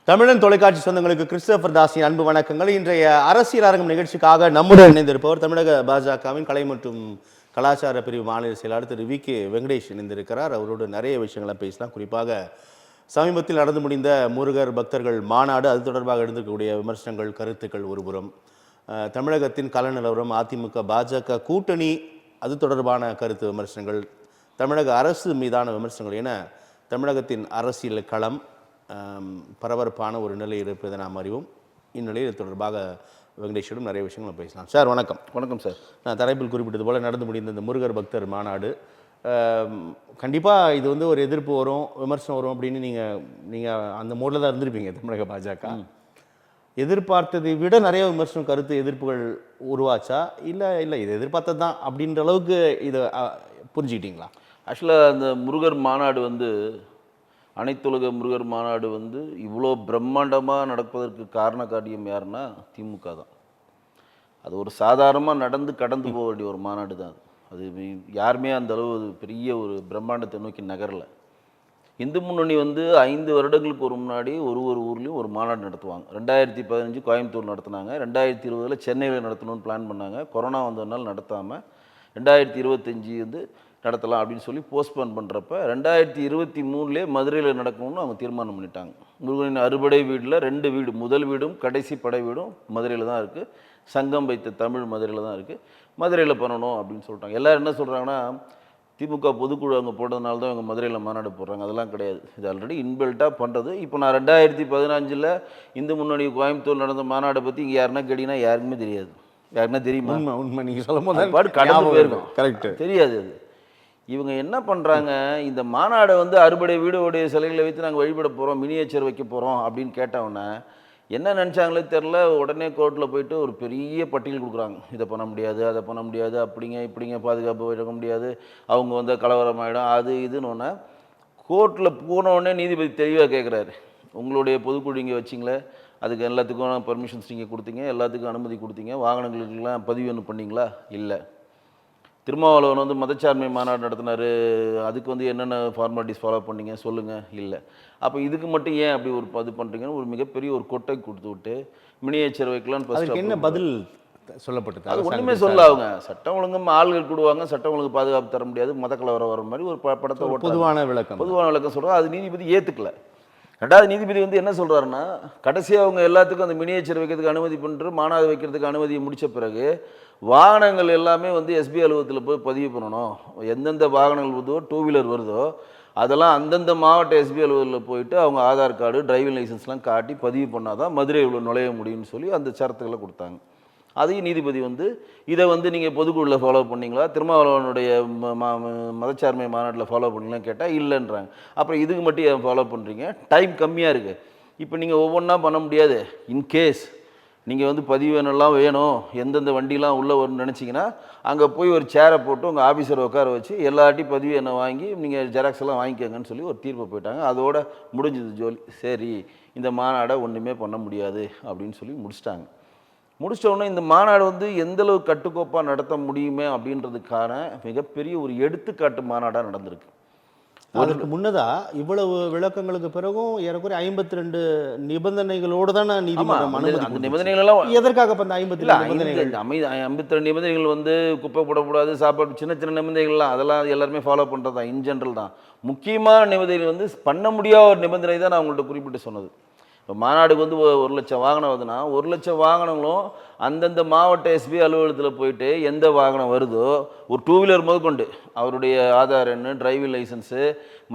தமிழன் தொலைக்காட்சி சொந்தங்களுக்கு கிறிஸ்டோபர் தாஸின் அன்பு வணக்கங்கள். இன்றைய அரசியல் அரங்கம் நிகழ்ச்சிக்காக நம்முடன் இணைந்திருப்பவர் தமிழக பாஜகவின் கலை மற்றும் கலாச்சார பிரிவு மாநில செயலாளர் திரு வி கே வெங்கடேஷ் இணைந்திருக்கிறார். அவரோடு நிறைய விஷயங்களை பேசலாம். குறிப்பாக சமீபத்தில் நடந்து முடிந்த முருகர் பக்தர்கள் மாநாடு, அது தொடர்பாக எழுந்திருக்கக்கூடிய விமர்சனங்கள், கருத்துக்கள் ஒருபுறம், தமிழகத்தின் கள நிலவரம், அதிமுக பாஜக கூட்டணி, அது தொடர்பான கருத்து விமர்சனங்கள், தமிழக அரசு மீதான விமர்சனங்கள் என தமிழகத்தின் அரசியல் களம் பரபரப்பான ஒரு நிலை இருப்பதை நாம் அறிவோம். இந்நிலையில் தொடர்பாக வெங்கடேஷோடும் நிறைய விஷயங்கள் பேசலாம். சார் வணக்கம். வணக்கம் சார். நான் தலைப்பில் குறிப்பிட்டது போல் நடந்து முடிந்த இந்த முருகர் பக்தர் மாநாடு, கண்டிப்பாக இது வந்து ஒரு எதிர்ப்பு வரும், விமர்சனம் வரும் அப்படின்னு நீங்கள் அந்த மோடில் தான் இருந்திருப்பீங்க. தமிழக பாஜக எதிர்பார்த்ததை விட நிறைய விமர்சனம், கருத்து, எதிர்ப்புகள் உருவாச்சா? இல்லை இது எதிர்பார்த்தது தான் அப்படின்ற அளவுக்கு இதை புரிஞ்சுக்கிட்டீங்களா? ஆக்சுவலாக அந்த முருகர் மாநாடு வந்து, அனைத்துலக முருகர் மாநாடு வந்து இவ்வளோ பிரம்மாண்டமாக நடப்பதற்கு காரண காரியம் யாருன்னா திமுக தான். அது ஒரு சாதாரணமாக நடந்து கடந்து போக வேண்டிய ஒரு மாநாடு தான். அது யாருமே அந்த அளவு பெரிய ஒரு பிரம்மாண்டத்தை நோக்கி நகரலை. இந்து முன்னணி வந்து 5 வருடங்களுக்கு ஒரு முன்னாடி ஒரு ஊர்லேயும் ஒரு மாநாடு நடத்துவாங்க. 2015 கோயம்புத்தூர் நடத்தினாங்க, 2020 சென்னையில் நடத்தணும்னு பிளான் பண்ணாங்க. கொரோனா வந்ததுனால நடத்தாமல் 2025 வந்து நடத்தலாம் அப்படின்னு சொல்லி போஸ்ட்போன் பண்ணுறப்ப 2023 மதுரையில் நடக்கணும்னு அவங்க தீர்மானம் பண்ணிட்டாங்க. முருகனின் அறுபடை வீடில் 2 வீடு, முதல் வீடும் கடைசி படை வீடும் மதுரையில் தான் இருக்குது. சங்கம் வைத்த தமிழ் மதுரையில் தான் இருக்குது. மதுரையில் பண்ணணும் அப்படின்னு சொல்லிட்டாங்க. எல்லோரும் என்ன சொல்கிறாங்கன்னா, திமுக பொதுக்குழு அங்கே போட்டதுனால தான் இவங்க மதுரையில் மாநாடு போடுறாங்க. அதெல்லாம் கிடையாது. இது ஆல்ரெடி இன்பில்ட்டாக பண்ணுறது. இப்போ நான் 2015 இந்து முன்னணி கோயம்புத்தூர் நடந்த மாநாடை பற்றி இங்கே யாருன்னா கேட்டிங்கன்னா யாருக்குமே தெரியாது. யாருன்னா தெரியுமா? உண்மை நீங்கள் சொல்லும் போது பாட்டு கடந்து போயிருக்கோம். கரெக்டு, தெரியாது. அது இவங்க என்ன பண்ணுறாங்க, இந்த மாநாடை வந்து அறுபடை வீடுடைய சிலைகளை வைத்து நாங்கள் வழிபட போகிறோம், மினியேச்சர் வைக்க போகிறோம் அப்படின்னு கேட்டவுடனே என்ன நினச்சாங்களே தெரில. உடனே கோர்ட்டில் போயிட்டு ஒரு பெரிய பட்டியல் கொடுக்குறாங்க. இதை பண்ண முடியாது, அதை பண்ண முடியாது, இப்படிங்க பாதுகாப்பு வைக்க முடியாது, அவங்க வந்து கலவரம் ஆகிடும், அது இதுன்னு ஒன்று. கோர்ட்டில் போனவுடனே நீதிபதி தெளிவாக கேட்குறாரு, உங்களுடைய பொதுக்குழு இங்கே வச்சிங்களே, அதுக்கு எல்லாத்துக்கும் பர்மிஷன்ஸ் நீங்கள் கொடுத்தீங்க, எல்லாத்துக்கும் அனுமதி கொடுத்தீங்க, வாகனங்களுக்கெல்லாம் பதிவு ஒன்று பண்ணிங்களா? இல்லை. திருமாவளவன் வந்து மதச்சார்மை மாநாடு நடத்தினார், அதுக்கு வந்து என்னென்ன ஃபார்மாலிட்டிஸ் ஃபாலோ பண்ணீங்க சொல்லுங்கள்? இல்லை. அப்போ இதுக்கு மட்டும் ஏன் அப்படி ஒரு இது பண்ணுறீங்கன்னு ஒரு மிகப்பெரிய ஒரு கொட்டை கொடுத்து விட்டு மினியேச்சர் வைக்கலான்னு ஃபஸ்ட்டு என்ன பதில் சொல்லப்பட்டது? அது ஒன்றுமே சொல்ல. அவங்க சட்டம் ஒழுங்கு ஆள்கள் கூடுவாங்க, சட்டம் ஒழுங்கு பாதுகாப்பு தர முடியாது, மதக்கலவரம் வர மாதிரி ஒரு படத்தை பொதுவான விளக்கம் சொல்கிறோம். அது நீதிபதி ஏற்றுக்கல. 2வது நீதிபதி வந்து என்ன சொல்கிறாருன்னா, கடைசியாக அவங்க எல்லாத்துக்கும் அந்த மினியேச்சர் வைக்கிறதுக்கு அனுமதி பண்ணுற, மாநாடு வைக்கிறதுக்கு அனுமதியை முடித்த பிறகு வாகனங்கள் எல்லாமே வந்து எஸ்பி அலுவலகத்தில் போய் பதிவு பண்ணணும். எந்தெந்த வாகனங்கள் வருதோ, 2 வீலர் வருதோ, அதெல்லாம் அந்தந்த மாவட்ட எஸ்பி அலுவலகத்தில் போயிட்டு அவங்க ஆதார் கார்டு, டிரைவிங் லைசன்ஸ்லாம் காட்டி பதிவு பண்ணால் தான் மதுரையில் நுழைய முடியும்னு சொல்லி அந்த சரத்துக்களை கொடுத்தாங்க. அதையும் நீதிபதி வந்து இதை வந்து நீங்கள் பொதுக்குழுவில் ஃபாலோ பண்ணிங்களா, திருமாவளவனுடைய மதச்சார்மை மாநாட்டில் ஃபாலோ பண்ணிங்களான்னு கேட்டால் இல்லைன்றாங்க. அப்புறம் இதுக்கு மட்டும் ஏன் ஃபாலோ பண்ணுறீங்க? டைம் கம்மியாக இருக்குது. இப்போ நீங்கள் ஒவ்வொன்றா பண்ண முடியாது. இன்கேஸ் நீங்கள் வந்து பதிவேனெல்லாம் வேணும், எந்தெந்த வண்டிலாம் உள்ளே வரும்னு நினச்சிங்கன்னா அங்கே போய் ஒரு சேரை போட்டு உங்கள் ஆஃபீஸரை உட்கார வச்சு எல்லாட்டையும் பதிவு என்ன வாங்கி நீங்கள் ஜெராக்ஸ் எல்லாம் வாங்கிக்கோங்கன்னு சொல்லி ஒரு தீர்ப்பு போயிட்டாங்க. அதோட முடிஞ்சது ஜோலி. சரி, இந்த மாநாடை ஒன்றுமே பண்ண முடியாது அப்படின்னு சொல்லி முடிச்சிட்டாங்க. முடிச்சோடனே இந்த மாநாடு வந்து எந்தளவு கட்டுக்கோப்பாக நடத்த முடியுமே அப்படின்றதுக்கான மிகப்பெரிய ஒரு எடுத்துக்காட்டு மாநாடாக நடந்திருக்கு. அதற்கு முன்னதாக இவ்வளவு விளக்கங்களுக்கு பிறகும் ஏறக்குறைய 52 நிபந்தனைகளோடு தான் நீதிமன்றம் அந்த நிபந்தனைகள் எதற்காக 52 நிபந்தனைகள் வந்து குப்பை போடக்கூடாது, சாப்பாடு, சின்ன சின்ன நிபந்தனைகள்லாம் அதெல்லாம் எல்லாருமே ஃபாலோ பண்ணுறது தான், இன் ஜென்ரல் தான். முக்கியமான நிபந்தனைகள் வந்து பண்ண முடியாத ஒரு நிபந்தனை தான் நான் உங்கள்கிட்ட குறிப்பிட்டு சொன்னது. இப்போ மாநாடுக்கு வந்து 1 லட்சம் வாகனம் வருதுன்னா 1 லட்சம் வாகனங்களும் அந்தந்த மாவட்ட எஸ்பி அலுவலகத்தில் போயிட்டு எந்த வாகனம் வருதோ, ஒரு 2 வீலர் முதற்கொண்டு அவருடைய ஆதார் எண்ணு, டிரைவிங் லைசன்ஸு,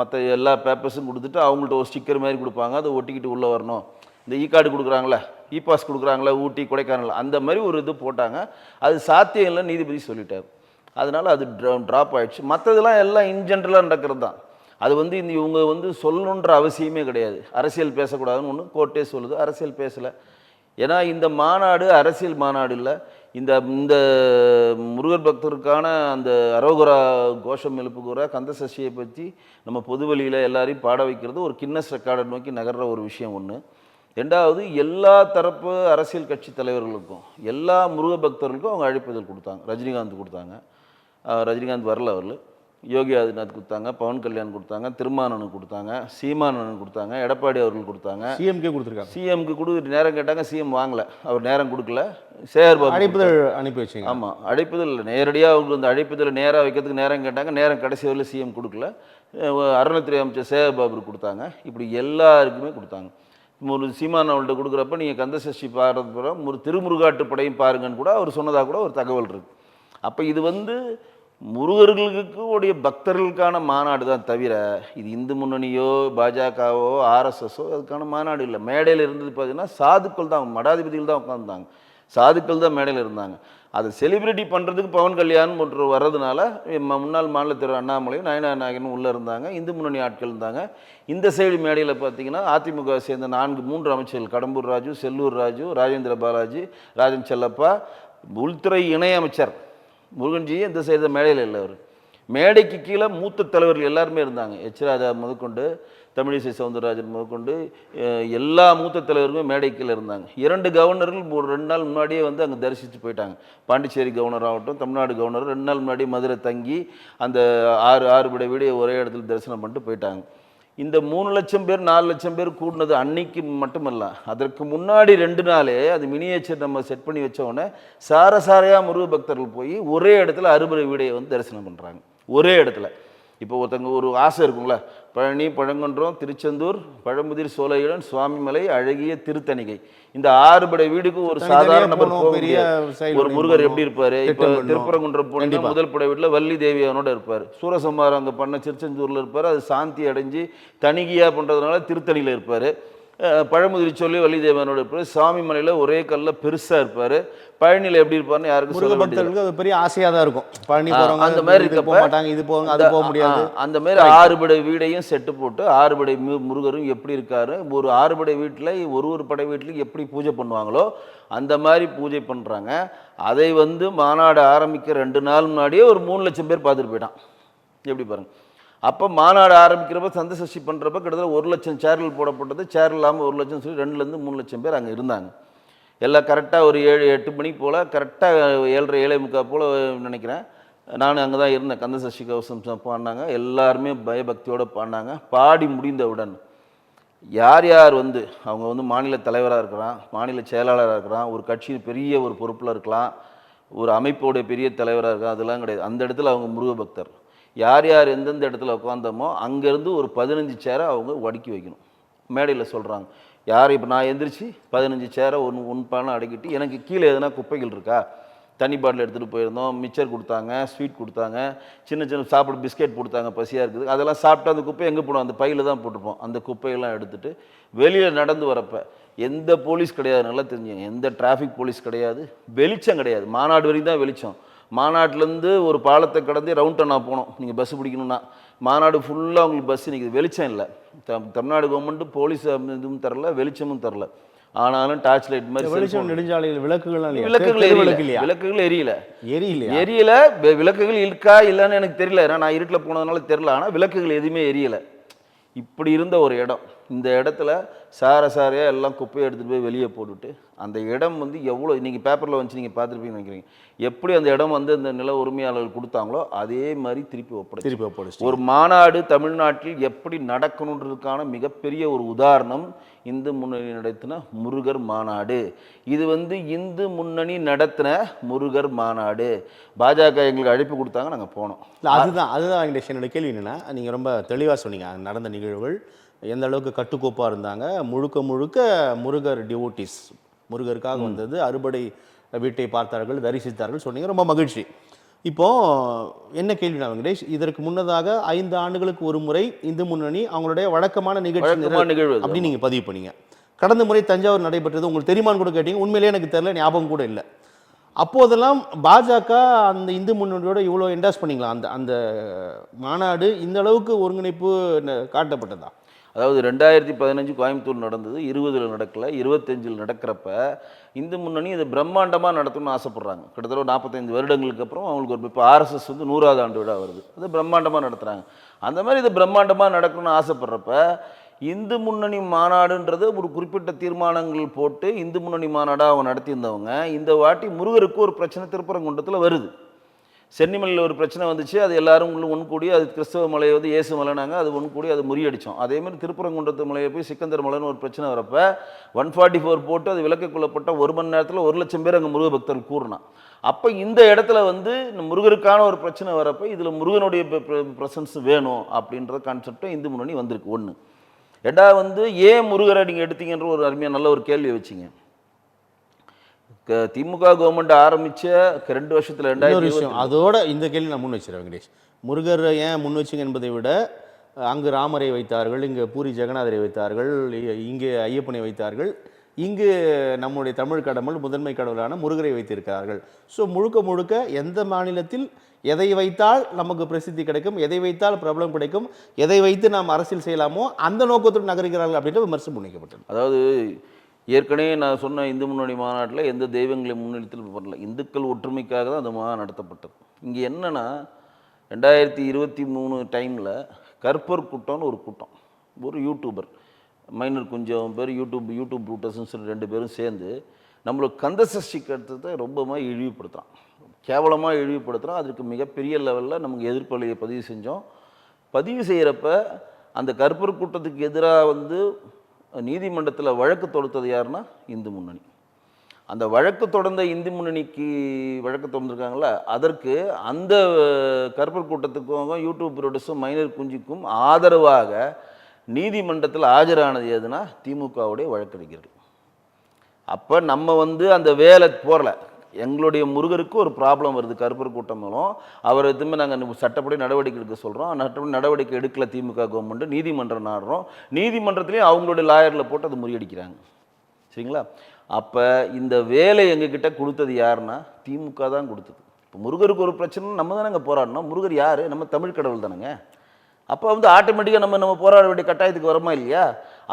மற்ற எல்லா பேப்பர்ஸும் கொடுத்துட்டு அவங்கள்ட்ட ஒரு ஸ்டிக்கர் மாதிரி கொடுப்பாங்க, அதை ஒட்டிக்கிட்டு உள்ளே வரணும். இந்த கார்டு கொடுக்குறாங்களே, பாஸ் கொடுக்குறாங்களே, ஊட்டி கொடைக்கானல், அந்த மாதிரி ஒரு இது போட்டாங்க. அது சாத்தியம் இல்லை நீதிபதி சொல்லிட்டார். அதனால் அது ட்ராப் ஆகிடுச்சு. மற்றதெல்லாம் எல்லாம் இன் ஜென்ரலாக நடக்கிறது தான். அது வந்து இவங்க வந்து சொல்லணுன்ற அவசியமே கிடையாது. அரசியல் பேசக்கூடாதுன்னு ஒன்று கோர்ட்டே சொல்லுது, அரசியல் பேசலை. ஏன்னா இந்த மாநாடு அரசியல் மாநாடு இல்லை. இந்த இந்த முருகர் பக்தருக்கான அந்த அரோகரா கோஷம் எழுப்புகிற கந்த சஷ்டியை பற்றி நம்ம பொது வழியில் எல்லாரையும் பாட வைக்கிறது ஒரு கின்னஸ் ரெக்கார்டை நோக்கி நகர்ற ஒரு விஷயம் ஒன்று. 2வது, எல்லா தரப்பு அரசியல் கட்சி தலைவர்களுக்கும் எல்லா முருக பக்தர்களுக்கும் அவங்க அழைப்புதல் கொடுத்தாங்க. ரஜினிகாந்த் கொடுத்தாங்க. ரஜினிகாந்த் வரல. யோகி ஆதித்யநாத் கொடுத்தாங்க, பவன் கல்யாண் கொடுத்தாங்க, திருமானனுக்கு கொடுத்தாங்க, சீமானனுக்கு கொடுத்தாங்க, எடப்பாடி அவர்கள் கொடுத்தாங்க, சிஎம்கே கொடுத்துருக்காங்க. சிஎம்க்கு கொடுத்துட்டு நேரம் கேட்டாங்க, சிஎம் வாங்கலை, அவர் நேரம் கொடுக்கல. சேகர் பாபு அழைப்புதழ் அனுப்பி வச்சிங்க. ஆமாம், அழைப்புதல் நேரடியாக அவங்க வந்து அழைப்புதல் நேராக வைக்கிறதுக்கு நேரம் கேட்டாங்க, நேரம் கடைசி வரையில் சிஎம் கொடுக்கல. அறநிலைத்துறை அமைச்சர் சேகர் பாபுக்கு கொடுத்தாங்க. இப்படி எல்லாருக்குமே கொடுத்தாங்க. ஒரு சீமான் அவள்கிட்ட கொடுக்குறப்ப நீங்கள் கந்தசஷ்டி பாடுறது ஒரு திருமுருகாட்டு படையும் பாருங்கன்னு கூட அவர் சொன்னதாக கூட ஒரு தகவல் இருக்குது. அப்போ இது வந்து முருகர்களுக்கு உடைய பக்தர்களுக்கான மாநாடு தான் தவிர இது இந்து முன்னணியோ பாஜகவோ ஆர்எஸ்எஸோ அதுக்கான மாநாடு இல்லை. மேடையில் இருந்தது பார்த்தீங்கன்னா சாதுக்கள் தான், மடாதிபதிகள் தான் உட்காந்துருந்தாங்க, சாதுக்கள் தான் மேடையில் இருந்தாங்க. அதை செலிப்ரிட்டி பண்ணுறதுக்கு பவன் கல்யாண் ஒன்று வர்றதுனால முன்னாள் மாநில தலைவர் அண்ணாமலையும் நயனா நாயகனும் உள்ளே இருந்தாங்க, இந்து முன்னணி ஆட்கள் இருந்தாங்க. இந்த சைடு மேடையில் பார்த்தீங்கன்னா அதிமுக சேர்ந்த 3 அமைச்சர்கள், கடம்பூர் ராஜு, செல்லூர் ராஜு, ராஜேந்திர பாலாஜி, ராஜன் செல்லப்பா, உள்துறை இணையமைச்சர் முருகன்ஜி இந்த சைடு மேடையில் இல்லை. அவர் மேடைக்கு கீழே மூத்த தலைவர்கள் எல்லாருமே இருந்தாங்க. எச் ராஜா முதற்கொண்டு, தமிழிசை சவுந்தரராஜன் முதற்கொண்டு எல்லா மூத்த தலைவருமே மேடைக்கு கீழே இருந்தாங்க. 2 கவர்னர்கள் ஒரு 2 நாள் முன்னாடியே வந்து அங்கே தரிசித்து போயிட்டாங்க. பாண்டிச்சேரி கவர்னர் ஆகட்டும், தமிழ்நாடு கவர்னர் 2 நாள் முன்னாடி மதுரை தங்கி அந்த 6 படை வீடு ஒரே இடத்துல தரிசனம் பண்ணிட்டு போயிட்டாங்க. இந்த 3 லட்சம் பேர் 4 லட்சம் பேர் கூடினது அன்னைக்கு மட்டுமல்ல, அதற்கு முன்னாடி 2 நாளே அது மினியேச்சர் நம்ம செட் பண்ணி வச்ச உடனே சாரசாரையாக முருக பக்தர்கள் போய் ஒரே இடத்துல அறுபடை வீடையை வந்து தரிசனம் பண்ணுறாங்க. ஒரே இடத்துல. இப்போ ஒருத்தங்க ஒரு ஆசை இருக்குங்களா, பழனி, பழங்குன்றம், திருச்செந்தூர், பழமுதிர் சோலையுடன், சுவாமிமலை, அழகிய திருத்தணிகை, இந்த 6 படை வீடுக்கு ஒரு சாதாரண நபர் போக முடியாது. ஒரு முருகர் எப்படி இருப்பாரு? இப்போ திருப்பரங்குன்றம் போனீங்கன்னா முதல் படை வீட்டில் வள்ளி தேவியானோட இருப்பார். சூரசம்ஹாரம் அங்கே பண்ண திருச்செந்தூரில் இருப்பார். அது சாந்தி அடைஞ்சு தணிகையாக பண்ணுறதுனால திருத்தணியில் இருப்பார். பழமுதிரி சொல்லி வள்ளி தேவியானோட இருப்பார். சுவாமி மலையில் ஒரே கல்லில் பெருசாக இருப்பார். பழனியில் எப்படி இருப்பார்னு யாருக்கும் சொல்ல பக்தர்களுக்கு அது பெரிய ஆசையாக தான் இருக்கும். பழனி அந்த மாதிரி இருக்க போக மாட்டாங்க, இது போங்க அது போக முடியாது. அந்த மாதிரி 6 படை வீடையும் செட்டு போட்டு 6 படை முருகரும் எப்படி இருக்காரு, ஒரு 6 படை வீட்டில் ஒரு படை வீட்டில் எப்படி பூஜை பண்ணுவாங்களோ அந்த மாதிரி பூஜை பண்ணுறாங்க. அதை வந்து மாநாடு ஆரம்பிக்க 2 நாள் முன்னாடியே ஒரு 3 லட்சம் பேர் பார்த்துட்டு போயிட்டான். எப்படி பாருங்கள். அப்போ மாநாடு ஆரம்பிக்கிறப்ப சந்த சஷ்டி பண்ணுறப்ப கிட்டத்தட்ட 1 லட்சம் சேர்கள் போடப்பட்டது. சேர் இல்லாமல் 1 லட்சம் சொல்லி 2லேருந்து 3 லட்சம் பேர் அங்கே இருந்தாங்க. எல்லாம் கரெக்டாக ஒரு 7-8 மணிக்கு போல், கரெக்டாக 7:30-7:45 போல் நினைக்கிறேன். நான் அங்கே தான் இருந்தேன். கந்த சஷ்டி கவசம் பாடினாங்க, எல்லாருமே பயபக்தியோடு பாடினாங்க. பாடி முடிந்தவுடன் யார் யார் வந்து அவங்க வந்து மாநில தலைவராக இருக்கிறான், மாநில செயலாளராக இருக்கிறான், ஒரு கட்சியில் பெரிய ஒரு பொறுப்பில் இருக்கலாம், ஒரு அமைப்போடைய பெரிய தலைவராக இருக்கலாம், அதெல்லாம் கிடையாது. அந்த இடத்துல அவங்க முருக பக்தர். யார் யார் எந்தெந்த இடத்துல உட்காந்தோமோ அங்கேருந்து ஒரு 15 சேரை அவங்க அடுக்கி வைக்கணும். மேடையில் சொல்கிறாங்க, யார் இப்போ நான் எந்திரிச்சு 15 சேரை ஒன்று பானை அடக்கிட்டு, எனக்கு கீழே எதுனா குப்பைகள் இருக்கா, தண்ணி பாட்டில் எடுத்துகிட்டு போயிருந்தோம், மிச்சர் கொடுத்தாங்க, ஸ்வீட் கொடுத்தாங்க, சின்ன சின்ன சாப்பிட பிஸ்கெட் கொடுத்தாங்க, பசியாக இருக்குது, அதெல்லாம் சாப்பிட்டு அந்த குப்பை எங்கே போடும், அந்த பையில் தான் போட்டிருப்போம். அந்த குப்பையெல்லாம் எடுத்துகிட்டு வெளியில் நடந்து வரப்போ எந்த போலீஸ் கிடையாது, நல்லா தெரிஞ்சுங்க, எந்த டிராஃபிக் போலீஸ் கிடையாது, வெளிச்சம் கிடையாது. மாநாடு வரைக்கும் தான் வெளிச்சம். மாநாட்டிலேருந்து ஒரு பாலத்தை கடந்து ரவுண்ட் டவுனாக போனோம். நீங்கள் பஸ்ஸு பிடிக்கணுன்னா மாநாடு ஃபுல்லாக உங்களுக்கு பஸ் நிற்கிது, வெளிச்சம் இல்லை. தமிழ்நாடு கவர்மெண்ட்டு போலீஸ் இதுவும் தரல, வெளிச்சமும் தரல. ஆனாலும் டார்ச் லைட் மாதிரி வெளிச்சம், நெடுஞ்சாலையில் விளக்குகள் எரியல. விளக்குகள் இருக்கா இல்லைன்னு எனக்கு தெரியல, ஏன்னா நான் இருட்டில் போனதுனால தெரியல. ஆனால் விளக்குகள் எதுவுமே எரியலை. இப்படி இருந்த ஒரு இடம், இந்த இடத்துல சாரையாக எல்லாம் குப்பையை எடுத்துகிட்டு போய் வெளியே போட்டுவிட்டு, அந்த இடம் வந்து எவ்வளோ நீங்கள் பேப்பரில் வந்து நீங்கள் பார்த்துருப்பீங்கன்னு நினைக்கிறீங்க. எப்படி அந்த இடம் வந்து அந்த நில உரிமையாளர்கள் கொடுத்தாங்களோ அதே மாதிரி திருப்பி ஒப்படைச்சு ஒரு மாநாடு தமிழ்நாட்டில் எப்படி நடக்கணுன்றதுக்கான மிகப்பெரிய ஒரு உதாரணம் இந்து முன்னணி நடத்தின முருகர் மாநாடு. இது வந்து இந்து முன்னணி நடத்தின முருகர் மாநாடு. பாஜக எங்களுக்கு அழைப்பு கொடுத்தாங்க, நாங்கள் போனோம். அதுதான் என்னோட கேள்வி என்னென்னா, நீங்கள் ரொம்ப தெளிவாக சொன்னீங்க. நடந்த நிகழ்வுகள் எந்த அளவுக்கு கட்டுக்கோப்பாக இருந்தாங்க, முழுக்க முருகர் டிவோட்டிஸ், முருகருக்காக வந்தது, அறுபடை வீட்டை பார்த்தார்கள், தரிசித்தார்கள் சொன்னீங்க, ரொம்ப மகிழ்ச்சி. இப்போது என்ன கேள்வினா வெங்கடேஷ், இதற்கு முன்னதாக 5 ஆண்டுகளுக்கு ஒரு முறை இந்து முன்னணி அவங்களுடைய வழக்கமான நிகழ்வு அப்படின்னு நீங்கள் பதிவு பண்ணீங்க. கடந்த முறை தஞ்சாவூர் நடைபெற்றது உங்களுக்கு தெரியுமான்னு கூட கேட்டீங்க. உண்மையிலேயே எனக்கு தெரியல, ஞாபகம் கூட இல்லை. அப்போதெல்லாம் பாஜக அந்த இந்து முன்னணியோட இவ்வளோ என்டாஸ் பண்ணிங்களா? அந்த மாநாடு இந்த அளவுக்கு ஒருங்கிணைப்பு காட்டப்பட்டதா? அதாவது 2015 கோயம்புத்தூர் நடந்தது, 20 நடக்கல, 25 நடக்கிறப்ப இந்து முன்னணி இதை பிரம்மாண்டமாக நடத்தணும்னு ஆசைப்பட்றாங்க. கிட்டத்தட்ட 45 வருடங்களுக்கு அப்புறம் அவங்களுக்கு ஒரு இப்போ ஆர்எஸ்எஸ் வந்து 100வது ஆண்டு விழா வருது, அது பிரம்மாண்டமாக நடத்துகிறாங்க. அந்த மாதிரி இது பிரம்மாண்டமாக நடக்கணும்னு ஆசைப்படுறப்ப இந்து முன்னணி மாநாடுன்றது ஒரு குறிப்பிட்ட தீர்மானங்கள் போட்டு இந்து முன்னணி மாநாடாக அவங்க நடத்தியிருந்தவங்க இந்த வாட்டி முருகருக்கு ஒரு பிரச்சனை திருப்பரங்குன்றத்தில் வருது. சென்னிமலையில் ஒரு பிரச்சனை வந்துச்சு, அது எல்லாரும் உள்ள ஒன்று கூடி அது கிறிஸ்தவ மலையை வந்து இயேசு மலைனாங்க, அது ஒன்று கூடி அது முறியடித்தோம். அதேமாதிரி திருப்பரங்குன்றத்து மலையை போய் சிக்கந்தர் மலைன்னு ஒரு பிரச்சனை வரப்ப 144 போட்டு அது விலக்குக் கொள்ளப்பட்ட 1 மணி நேரத்தில் 1,00,000 பேர் அங்கே முருக பக்தர்கள் கூறினான். அப்போ இந்த இடத்துல வந்து முருகருக்கான ஒரு பிரச்சனை வரப்போ இதில் முருகனுடைய ப்ரெசன்ஸ் வேணும் அப்படின்ற கான்செப்டை இந்து முன்னணி வந்திருக்கு. ஒன்று. ரெண்டாவது வந்து ஏன் முருகரை நீங்கள் எடுத்தீங்கன்ற ஒரு அருமையாக நல்ல ஒரு கேள்வி வச்சிங்க. திமுக கவர்மெண்ட் ஆரம்பிச்ச 2 வருஷத்துல 2020 அதோட இந்த கேள்வி நான் முன் வச்சிருக்கேன் வெங்கடேஷ். முருகர் ஏன் முன் வச்சிங்க என்பதை விட அங்கு ராமரை வைத்தார்கள், இங்கே பூரி ஜெகநாதரை வைத்தார்கள், இங்கே ஐயப்பனை வைத்தார்கள், இங்கு நம்முடைய தமிழ் கடவுள் முதன்மை கடவுளான முருகரை வைத்திருக்கிறார்கள். ஸோ முழுக்க முழுக்க எந்த மாநிலத்தில் எதை வைத்தால் நமக்கு பிரசித்தி கிடைக்கும், எதை வைத்தால் பிரபலம் கிடைக்கும், எதை வைத்து நாம் அரசியல் செய்யலாமோ அந்த நோக்கத்துடன் நகர்கிறார்கள் அப்படின்ற விமர்சனம் முன்வைக்கப்பட்டது. அதாவது ஏற்கனவே நான் சொன்ன இந்து முன்னணி மாநாட்டில் எந்த தெய்வங்களை முன்னிறுத்தல் பண்ணல, இந்துக்கள் ஒற்றுமைக்காக தான் அந்த மாநாடு நடத்தப்பட்டது. இங்கே என்னன்னா 2023 டைமில் கற்பர் கூட்டம்னு ஒரு கூட்டம், ஒரு யூடியூபர் மைனர் கொஞ்சம் பேர் யூடியூப் ரூட்டர்ஸ்னு சொல்லி 2 பேரும் சேர்ந்து நம்மளுக்கு கந்தசஷ்டி கருத்தத்தை ரொம்பமாக இழிவுபடுத்துகிறான், கேவலமாக இழிவுபடுத்துகிறான். அதுக்கு மிகப்பெரிய லெவலில் நமக்கு எதிர்ப்பலையை பதிவு செஞ்சோம். பதிவு செய்கிறப்ப அந்த கற்பர் கூட்டத்துக்கு எதிராக வந்து நீதிமன்றத்தில் வழக்கு தொடுத்தது யாருன்னா இந்து முன்னணி. அந்த வழக்கு தொடர்ந்த இந்து முன்னணிக்கு வழக்கு தொடர்ந்துருக்காங்கள, அதற்கு அந்த கற்பர் கூட்டத்துக்கும் யூடியூப் ப்ரோடஸும் மைனர் குஞ்சுக்கும் ஆதரவாக நீதிமன்றத்தில் ஆஜரானது எதுனா திமுகவுடைய வழக்கறிஞர்கள். அப்போ நம்ம வந்து அந்த வேலை போகல, எங்களுடைய முருகருக்கு ஒரு ப்ராப்ளம் வருது கருப்பர் கூட்டம் மூலம், அவர் திரும்ப நாங்கள் சட்டப்படி நடவடிக்கை எடுக்க சொல்கிறோம். நடவடிக்கை எடுக்கல திமுக கவர்மெண்ட், நீதிமன்றம் நாடுறோம். நீதிமன்றத்துலேயும் அவங்களுடைய லாயரில் போட்டு அதை முறியடிக்கிறாங்க. சரிங்களா? அப்போ இந்த வேலை எங்ககிட்ட கொடுத்தது யாருன்னா திமுக தான் கொடுத்தது. இப்போ முருகருக்கு ஒரு பிரச்சனை நம்ம தானே அங்கே போராடணும். முருகர் யார்? நம்ம தமிழ் கடவுள் தானேங்க. அப்போ வந்து ஆட்டோமேட்டிக்காக நம்ம போராட வேண்டிய கட்டாயத்துக்கு வரமா இல்லையா?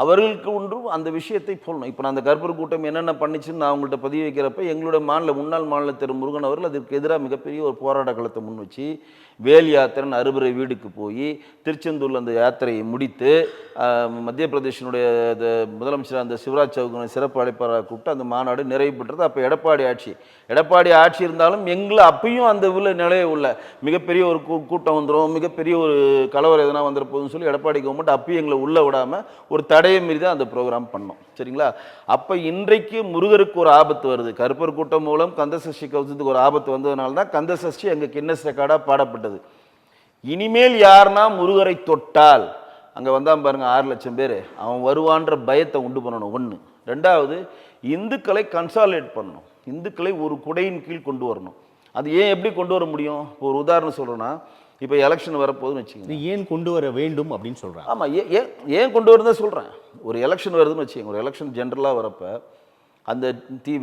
அவர்களுக்கு ஒன்றும் அந்த விஷயத்தை சொல்லணும். இப்போ நான் அந்த கற்பர் கூட்டம் என்னென்ன பண்ணிச்சுன்னு நான் அவங்கள்ட்ட பதிவு வைக்கிறப்ப எங்களுடைய முன்னாள் மாநில திரு முருகன் அவர்கள் அதற்கு எதிராக மிகப்பெரிய ஒரு போராட்ட களத்தை முன் வச்சு வேல் யாத்திரைன்னு அறுபறை வீடுக்கு போய் திருச்செந்தூரில் அந்த யாத்திரையை முடித்து மத்திய பிரதேசனுடைய முதலமைச்சர் அந்த சிவராஜ் சௌகானை சிறப்பு அழைப்பாளராக கூப்பிட்டு அந்த மாநாடு நிறைவு பெற்றது. அப்போ எடப்பாடி ஆட்சி இருந்தாலும் எங்களை அப்பயும் அந்த உள்ள நிலைய உள்ள மிகப்பெரிய ஒரு கூட்டம் வந்துடும், மிகப்பெரிய ஒரு கலவரம் எதனா வந்துருப்போதுன்னு சொல்லி எடப்பாடி கவர்மெண்ட் அப்பயும் எங்களை உள்ளே விடாமல் ஒரு தடையை மீறி தான் அந்த ப்ரோக்ராம் பண்ணோம். சரிங்களா? அப்போ இன்றைக்கு முருகருக்கு ஒரு ஆபத்து வருது, கருப்பர் கூட்டம் மூலம் கந்தசஷ்டி கவசத்துக்கு ஒரு ஆபத்து வந்ததுனால தான் கந்தசஷ்டி எங்கள் கின்னஸ் ரெக்கார்டாக பாடப்பட்டது. இனிமேல் யாருன்னா முருகரை தொட்டால் அங்கே வந்தான் பாருங்க 6 லட்சம் பேர், அவன் வருவான்ற பயத்தை உண்டு பண்ணணும். ஒன்று. ரெண்டாவது, இந்துக்களை கன்சாலிடேட் பண்ணணும், இந்துக்களை ஒரு குடையின் கீழ் கொண்டு வரணும். அது ஏன் எப்படி கொண்டு வர முடியும்? இப்போ ஒரு உதாரணம் சொல்கிறேன்னா, இப்போ எலெக்ஷன் வரப்போகுதுன்னு வச்சுக்கோங்க. ஏன் கொண்டு வர வேண்டும் அப்படின்னு சொல்கிறேன். ஆமாம், ஏன் கொண்டு வரதான் சொல்கிறேன். ஒரு எலெக்ஷன் வருதுன்னு வச்சுக்கோங்க, ஒரு எலெக்ஷன் ஜென்ரலாக வரப்போ அந்த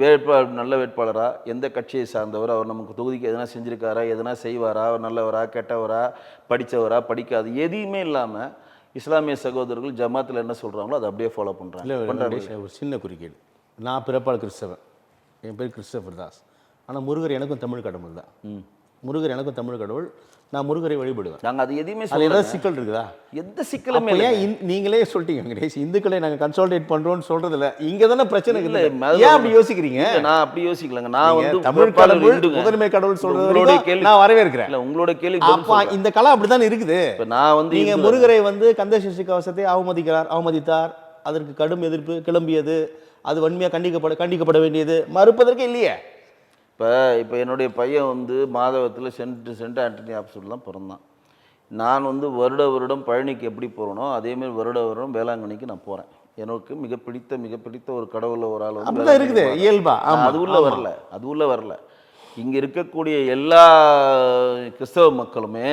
வேட்பாளர் நல்ல வேட்பாளராக எந்த கட்சியை சார்ந்தவர், அவர் நமக்கு தொகுதிக்கு எதனா செஞ்சுருக்காரா, எதனா செய்வாரா, அவர் நல்லவரா கெட்டவரா படித்தவரா படிக்காது எதையுமே இல்லாமல் இஸ்லாமிய சகோதரர்கள் ஜமாத்தில் என்ன சொல்கிறாங்களோ அதை அப்படியே ஃபாலோ பண்ணுறாங்க. ஒரு சின்ன குறுக்கீடு, நான் பிறப்பால் கிறிஸ்தவன், என் பேர் கிறிஸ்டபர் தாஸ், ஆனால் முருகர் எனக்கும் தமிழ் கடவுள் தான். முருகர் எனக்கும் தமிழ் கடவுள், நான் முருகரை வழிபடுவேன். நாங்கள் அது எதுவுமே ஏதாவது சிக்கல் இருக்குதா? எந்த சிக்கலுமே இல்லை. நீங்களே சொல்லிட்டீங்க வெங்கடேஷ், இந்துக்களை நாங்கள் கன்சாலிடேட் பண்றோம்னு சொல்றதில்ல, இங்கே தானே பிரச்சனை இல்லை. ஏன் அப்படி யோசிக்கிறீங்க? நான் அப்படி யோசிக்கலங்க. நான் வந்து தமிழ் கடவுள் முதன்மை கடவுள் சொல்றது நான் வரவேற்கிறேன். இல்லை, உங்களோட கேள்வி இந்த கலை அப்படித்தான் இருக்குது. இப்போ நான் வந்து நீங்க முருகரை வந்து கந்தசஷ்டி கவசத்தை அவமதித்தார், அதற்கு கடும் எதிர்ப்பு கிளம்பியது, அது வன்மையாக கண்டிக்கப்பட வேண்டியது, மறுப்பதற்கு இல்லையே. இப்போ என்னுடைய பையன் வந்து மாதவத்தில் சென்ட் ஆண்டனி ஆஃபீஸர்லாம் பிறந்தான். நான் வந்து வருடம் பழனிக்கு எப்படி போகிறேனோ அதேமாதிரி வருடம் வேளாங்கண்ணிக்கு நான் போகிறேன். எனக்கு மிக பிடித்த ஒரு கடவுளில் ஒரு ஆள் வந்து இருக்குது இயல்பா. அது உள்ள வரல. இங்கே இருக்கக்கூடிய எல்லா கிறிஸ்தவ மக்களுமே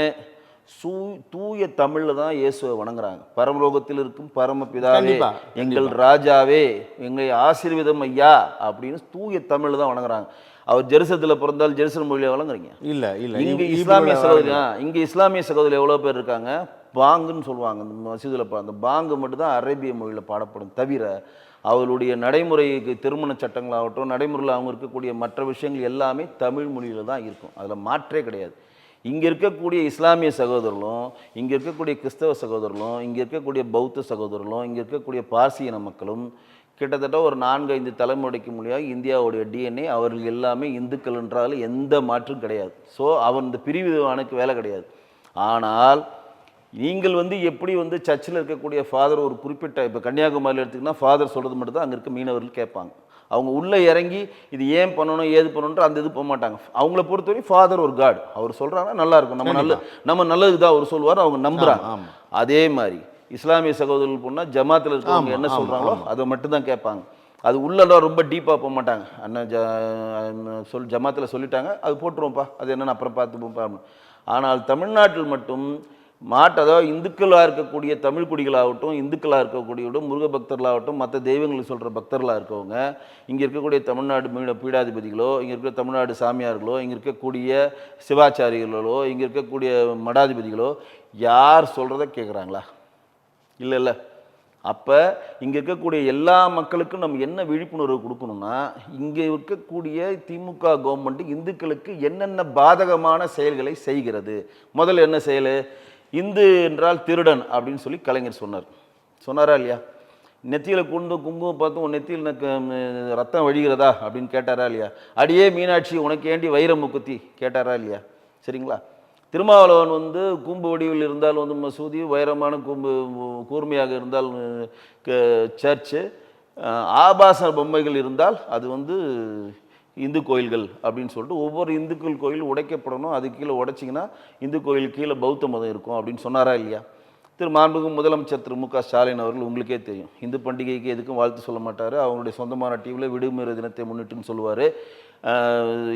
தூய தமிழில் தான் இயேசுவை வணங்குறாங்க. பரமலோகத்தில் இருக்கும் பரமபிதாவே, எங்கள் ராஜாவே, எங்களை ஆசீர்வாதம் ஐயா அப்படின்னு தூய தமிழில் தான் வணங்குறாங்க. அவர் ஜெருசலத்தில் பிறந்தால் ஜெருசலம் மொழியை வழங்குறீங்க. இல்லை. இங்கே இஸ்லாமிய சகோதரி எவ்வளோ பேர் இருக்காங்க, பாங்குன்னு சொல்லுவாங்க அந்த மசீதில். அந்த பாங்கு மட்டும்தான் அரேபிய மொழியில் பாடப்படும், தவிர அவருடைய நடைமுறைக்கு திருமண சட்டங்களாகட்டும் நடைமுறையில் அவங்க இருக்கக்கூடிய மற்ற விஷயங்கள் எல்லாமே தமிழ் மொழியில் தான் இருக்கும். அதில் மாற்றே கிடையாது. இங்கே இருக்கக்கூடிய இஸ்லாமிய சகோதரர்களும், இங்கே இருக்கக்கூடிய கிறிஸ்தவ சகோதரர்களும், இங்கே இருக்கக்கூடிய பௌத்த சகோதரர்களும், இங்கே இருக்கக்கூடிய பார்சியன மக்களும் கிட்டத்தட்ட ஒரு 4-5 தலைமுறைக்கு முடியாது இந்தியாவுடைய டிஎன்ஏ அவர்கள் எல்லாமே இந்துக்கள் என்றால் எந்த மாற்றும் கிடையாது. ஸோ அவன் இந்த பிரிவினைவானுக்கு வேலை கிடையாது. ஆனால் நீங்கள் வந்து எப்படி வந்து சர்ச்சில் இருக்கக்கூடிய ஃபாதர் ஒரு குறிப்பிட்ட இப்போ கன்னியாகுமரியில் எடுத்திங்கன்னா ஃபாதர் சொல்கிறது மட்டும் தான் அங்கே இருக்க மீனவர்கள் கேட்பாங்க. அவங்க உள்ளே இறங்கி இது ஏன் பண்ணணும் ஏது பண்ணணுன்ற அந்த இது போக மாட்டாங்க. அவங்கள பொறுத்தவரை ஃபாதர் ஒரு காட், அவர் சொல்கிறாங்கன்னா நல்லா இருக்கும், நம்ம நல்லது தான் அவர் சொல்லுவார், அவங்க நம்புகிறாங்க. அதே மாதிரி இஸ்லாமிய சகோதரர்கள் போனால் ஜமாத்தில் இருக்கவங்க என்ன சொல்கிறாங்களோ அதை மட்டும்தான் கேட்பாங்க. அது உள்ளெல்லாம் ரொம்ப டீப்பாக போக மாட்டாங்க. அண்ணன் ஜமாத்தில் சொல்லிட்டாங்க அது போட்டுருவோம்ப்பா, அது என்னென்னு அப்புறம் பார்த்துப்போம்ப்பா. ஆனால் தமிழ்நாட்டில் மட்டும் அதாவது இந்துக்களாக இருக்கக்கூடிய தமிழ் குடிகளாகட்டும், இந்துக்களாக இருக்கக்கூடிய முருக பக்தர்களாகட்டும், மற்ற தெய்வங்களுக்கு சொல்கிற பக்தர்களாக இருக்கவங்க, இங்கே இருக்கக்கூடிய தமிழ்நாடு பீடாதிபதிகளோ, இங்கே இருக்கிற தமிழ்நாடு சாமியார்களோ, இங்கே இருக்கக்கூடிய சிவாச்சாரிகளோ, இங்கே இருக்கக்கூடிய மடாதிபதிகளோ யார் சொல்கிறத கேட்குறாங்களா? இல்லை. அப்போ இங்கே இருக்கக்கூடிய எல்லா மக்களுக்கும் நம்ம என்ன விழிப்புணர்வு கொடுக்கணும்னா, இங்கே இருக்கக்கூடிய திமுக கவர்மெண்ட் இந்துக்களுக்கு என்னென்ன பாதகமான செயல்களை செய்கிறது. முதல்ல என்ன செயல்? இந்து என்றால் திருடன் அப்படின்னு சொல்லி கலைஞர் சொன்னாரா இல்லையா? நெத்தியில் குங்குமம் பார்த்து உன் நெத்தியில் எனக்கு ரத்தம் வழிகிறதா அப்படின்னு கேட்டாரா இல்லையா? அடியே மீனாட்சி உனக்கு ஏண்டி வைர முக்குத்தி கேட்டாரா இல்லையா? சரிங்களா? திருமாவளவன் வந்து கூம்பு வடிவில் இருந்தால் வந்து மசூதி, வைரமான கூர்மையாக இருந்தால் சர்ச்சு, ஆபாச பொம்மைகள் இருந்தால் அது வந்து இந்து கோயில்கள் அப்படின்னு சொல்லிட்டு ஒவ்வொரு இந்துக்கள் கோயில் உடைக்கப்படணும், அது கீழே உடைச்சிங்கன்னா இந்து கோயில் கீழே பௌத்த மதம் இருக்கும் அப்படின்னு சொன்னாரா இல்லையா? மாண்புமிகு முதலமைச்சர் திரு மு.க. ஸ்டாலின் அவர்கள் உங்களுக்கே தெரியும், இந்து பண்டிகைக்கு எதுக்கும் வாழ்த்து சொல்ல மாட்டார். அவங்களுடைய சொந்தமான டிவியில் விடுமுறை தினத்தை முன்னிட்டுன்னு சொல்லுவார்.